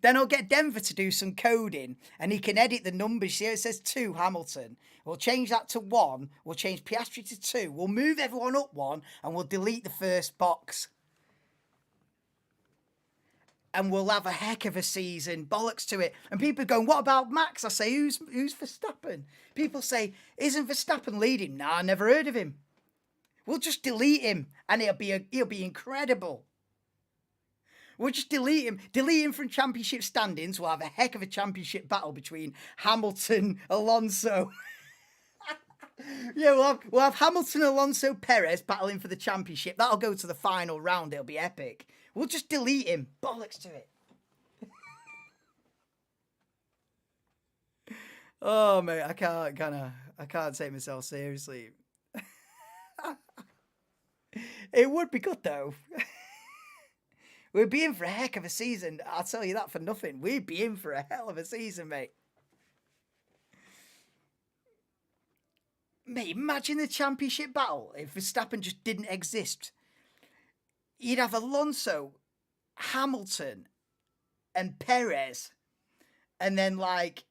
[SPEAKER 1] Then I'll get Denver to do some coding, and he can edit the numbers. See how it says 2, Hamilton. We'll change that to 1. We'll change Piastri to 2. We'll move everyone up 1, and we'll delete the first box. And we'll have a heck of a season. Bollocks to it. And people are going, what about Max? I say, who's Verstappen? People say, isn't Verstappen leading? Nah, I never heard of him. We'll just delete him, and he'll be incredible. We'll just delete him from championship standings. We'll have a heck of a championship battle between Hamilton, Alonso. Yeah, we'll have Hamilton, Alonso, Perez battling for the championship. That'll go to the final round. It'll be epic. We'll just delete him. Bollocks to it. Oh mate, I can't take myself seriously. It would be good though. We'd be in for a heck of a season. I'll tell you that for nothing. We'd be in for a hell of a season, mate. Mate, imagine the championship battle if Verstappen just didn't exist. You'd have Alonso, Hamilton, and Perez, and then like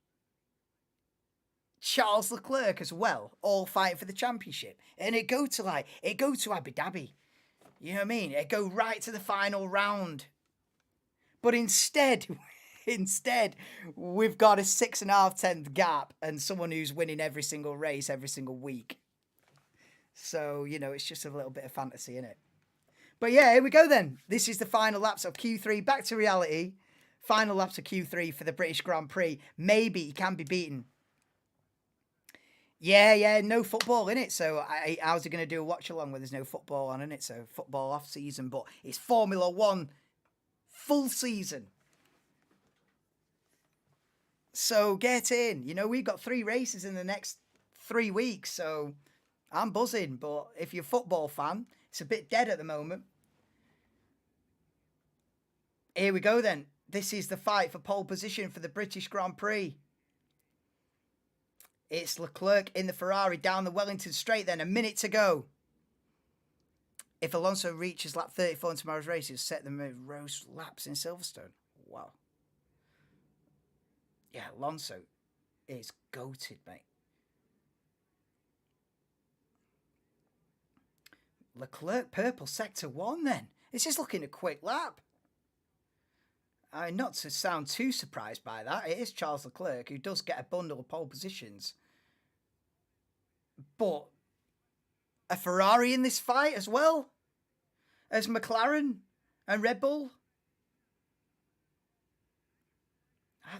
[SPEAKER 1] Charles Leclerc as well, all fighting for the championship. And it go to Abu Dhabi. You know what I mean? It go right to the final round. But instead, we've got a 6.5 tenth gap and someone who's winning every single race every single week. So, you know, it's just a little bit of fantasy, innit? But yeah, here we go then. This is the final laps of Q3. Back to reality. Final laps of Q3 for the British Grand Prix. Maybe he can be beaten. Yeah, no football in it. So how's he going to do a watch along when there's no football on in it? So football off season, but it's Formula One full season. So get in. You know, we've got 3 races in the next 3 weeks. So I'm buzzing. But if you're a football fan, it's a bit dead at the moment. Here we go then. This is the fight for pole position for the British Grand Prix. It's Leclerc in the Ferrari down the Wellington Straight then. A minute to go. If Alonso reaches lap 34 in tomorrow's race, he'll set the most laps in Silverstone. Wow. Yeah, Alonso is goated, mate. Leclerc purple sector 1 then. This is looking a quick lap. Not to sound too surprised by that. It is Charles Leclerc who does get a bundle of pole positions. But a Ferrari in this fight as well as McLaren and Red Bull.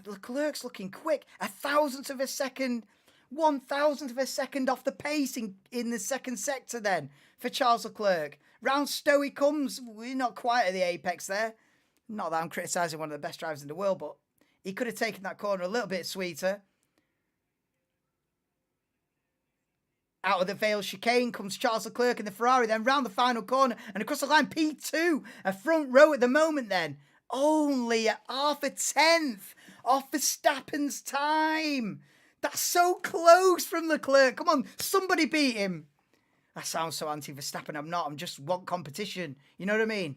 [SPEAKER 1] Leclerc's looking quick. 1,000th of a second, 1,000th of a second off the pace in the second sector then for Charles Leclerc. Round Stowe he comes. We're not quite at the apex there. Not that I'm criticising one of the best drivers in the world, but he could have taken that corner a little bit sweeter. Out of the Vale chicane comes Charles Leclerc in the Ferrari, then round the final corner and across the line, P2, a front row at the moment then. Only at half a tenth off Verstappen's time. That's so close from Leclerc. Come on, somebody beat him. I sound so anti-Verstappen. I'm not. I'm just want competition. You know what I mean?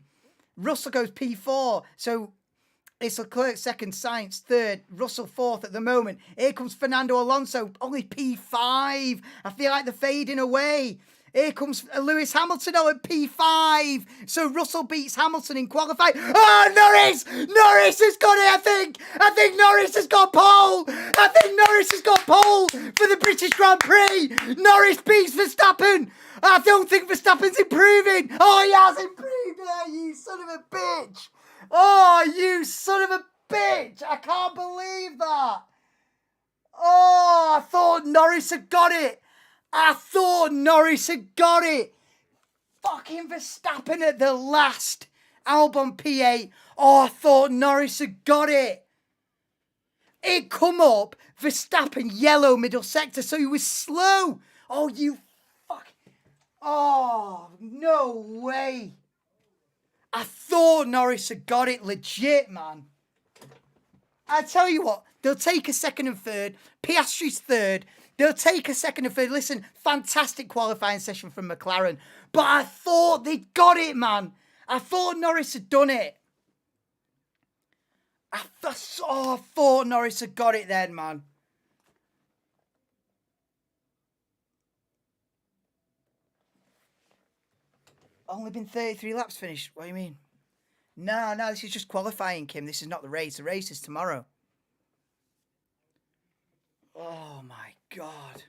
[SPEAKER 1] Russell goes P4. So it's Leclerc second, Sainz third, Russell fourth at the moment. Here comes Fernando Alonso, only P5. I feel like they're fading away. Here comes Lewis Hamilton at P5. So Russell beats Hamilton in qualifying. Oh, Norris! Norris has got it, I think. I think Norris has got pole. I think Norris has got pole for the British Grand Prix. Norris beats Verstappen. I don't think Verstappen's improving. Oh, he has improved. Yeah, you son of a bitch. Oh, you son of a bitch. I can't believe that. Oh, I thought Norris had got it. I thought Norris had got it. Fucking Verstappen at the last. Albon P8. Oh, I thought Norris had got it. It come up. Verstappen yellow middle sector. So he was slow. Oh, you fuck. Oh, no way. I thought Norris had got it legit, man. I tell you what. They'll take a second and third. Piastri's third. They'll take a second and third. Listen, fantastic qualifying session from McLaren. But I thought they'd got it, man. I thought Norris had done it. I thought Norris had got it then, man. Only been 33 laps finished. What do you mean? No, this is just qualifying, Kim. This is not the race. The race is tomorrow. Oh, my God.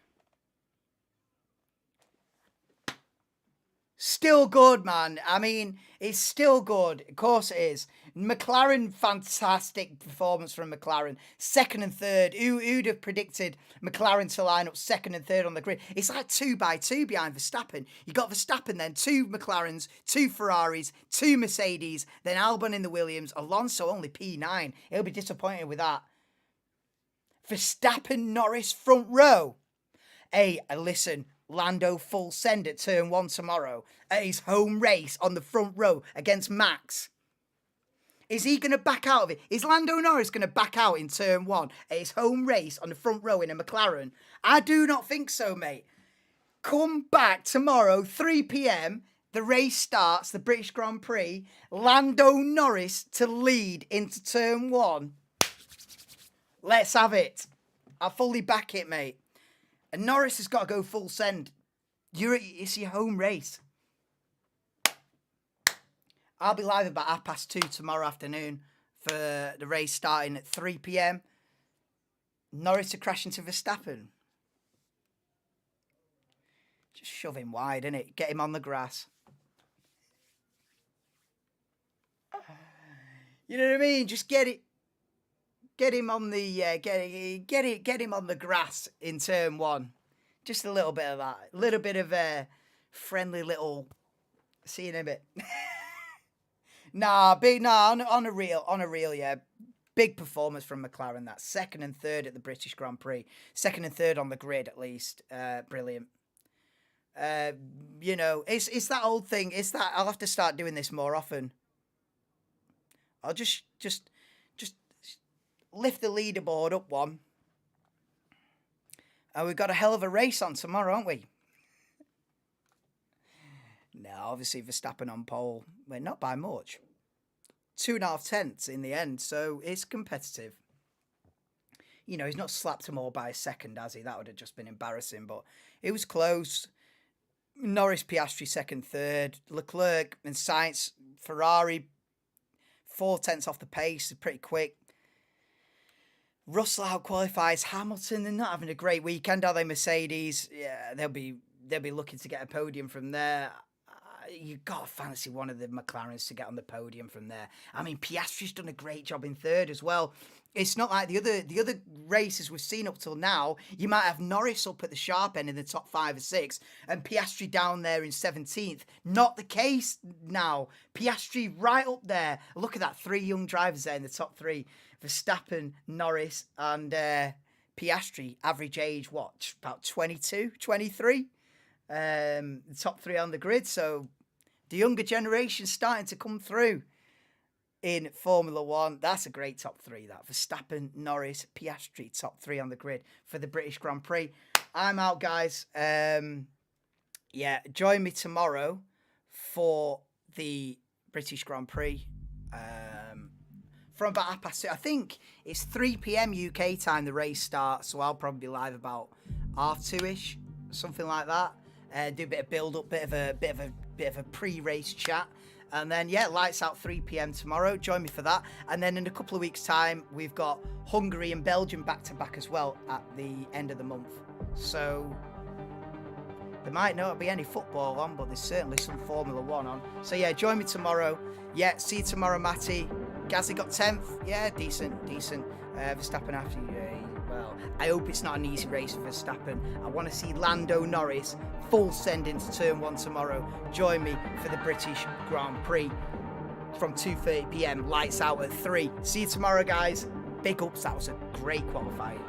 [SPEAKER 1] Still good, man. I mean, it's still good. Of course it is. McLaren, fantastic performance from McLaren. Second and third. Who'd have predicted McLaren to line up second and third on the grid? It's like 2 by 2 behind Verstappen. You got Verstappen then, 2 McLarens, 2 Ferraris, 2 Mercedes, then Albon in the Williams, Alonso only P9. He'll be disappointed with that. Verstappen, Norris, front row. Hey, listen, Lando full send at turn 1 tomorrow at his home race on the front row against Max. Is he going to back out of it? Is Lando Norris going to back out in turn 1 at his home race on the front row in a McLaren? I do not think so, mate. Come back tomorrow, 3 p.m. The race starts, the British Grand Prix. Lando Norris to lead into turn 1. Let's have it. I fully back it, mate. And Norris has got to go full send. It's your home race. I'll be live about 2:30 tomorrow afternoon for the race starting at 3 p.m. Norris to crash into Verstappen. Just shove him wide, innit? Get him on the grass. You know what I mean? Just get it. Get him on the get him on the grass in turn 1. Just a little bit of that. A little bit of a friendly little. See you in a bit. On a real, yeah. Big performance from McLaren. That second and third at the British Grand Prix. Second and third on the grid at least. Brilliant. It's that old thing. It's that I'll have to start doing this more often. I'll just lift the leaderboard up one. And we've got a hell of a race on tomorrow, haven't we? No, obviously Verstappen on pole. Well, not by much. 2.5 tenths in the end, so it's competitive. You know, he's not slapped them all by a second, has he? That would have just been embarrassing, but it was close. Norris, Piastri, second, third. Leclerc and Sainz, Ferrari, 4 tenths off the pace, pretty quick. Russell out qualifies Hamilton. They're not having a great weekend, are they? Mercedes, yeah, they'll be looking to get a podium from there. You got to fancy one of the McLarens to get on the podium from there. I mean, Piastri's done a great job in third as well. It's not like the other races we've seen up till now. You might have Norris up at the sharp end in the top 5 or 6, and Piastri down there in 17th. Not the case now. Piastri right up there. Look at that, 3 young drivers there in the top 3: Verstappen, Norris, and Piastri. Average age, what, about 22, 23? The top 3 on the grid. So the younger generation starting to come through in Formula One. That's a great top 3, that. Verstappen, Norris, Piastri, top 3 on the grid for the British Grand Prix. I'm out, guys. Yeah, join me tomorrow for the British Grand Prix. From about 2:30. I think it's 3 p.m. UK time the race starts, so I'll probably be live about 2:30ish, something like that. Do a bit of build up, bit of a pre-race chat. And then, yeah, lights out 3 p.m. tomorrow. Join me for that. And then in a couple of weeks' time, we've got Hungary and Belgium back-to-back as well at the end of the month. So there might not be any football on, but there's certainly some Formula One on. So, yeah, join me tomorrow. Yeah, see you tomorrow, Matty. Gasly got 10th. Yeah, decent. Verstappen after you. Well, I hope it's not an easy race for Verstappen. I want to see Lando Norris full send into turn 1 tomorrow. Join me for the British Grand Prix from 2:30 p.m. Lights out at 3. See you tomorrow, guys. Big ups. That was a great qualifying.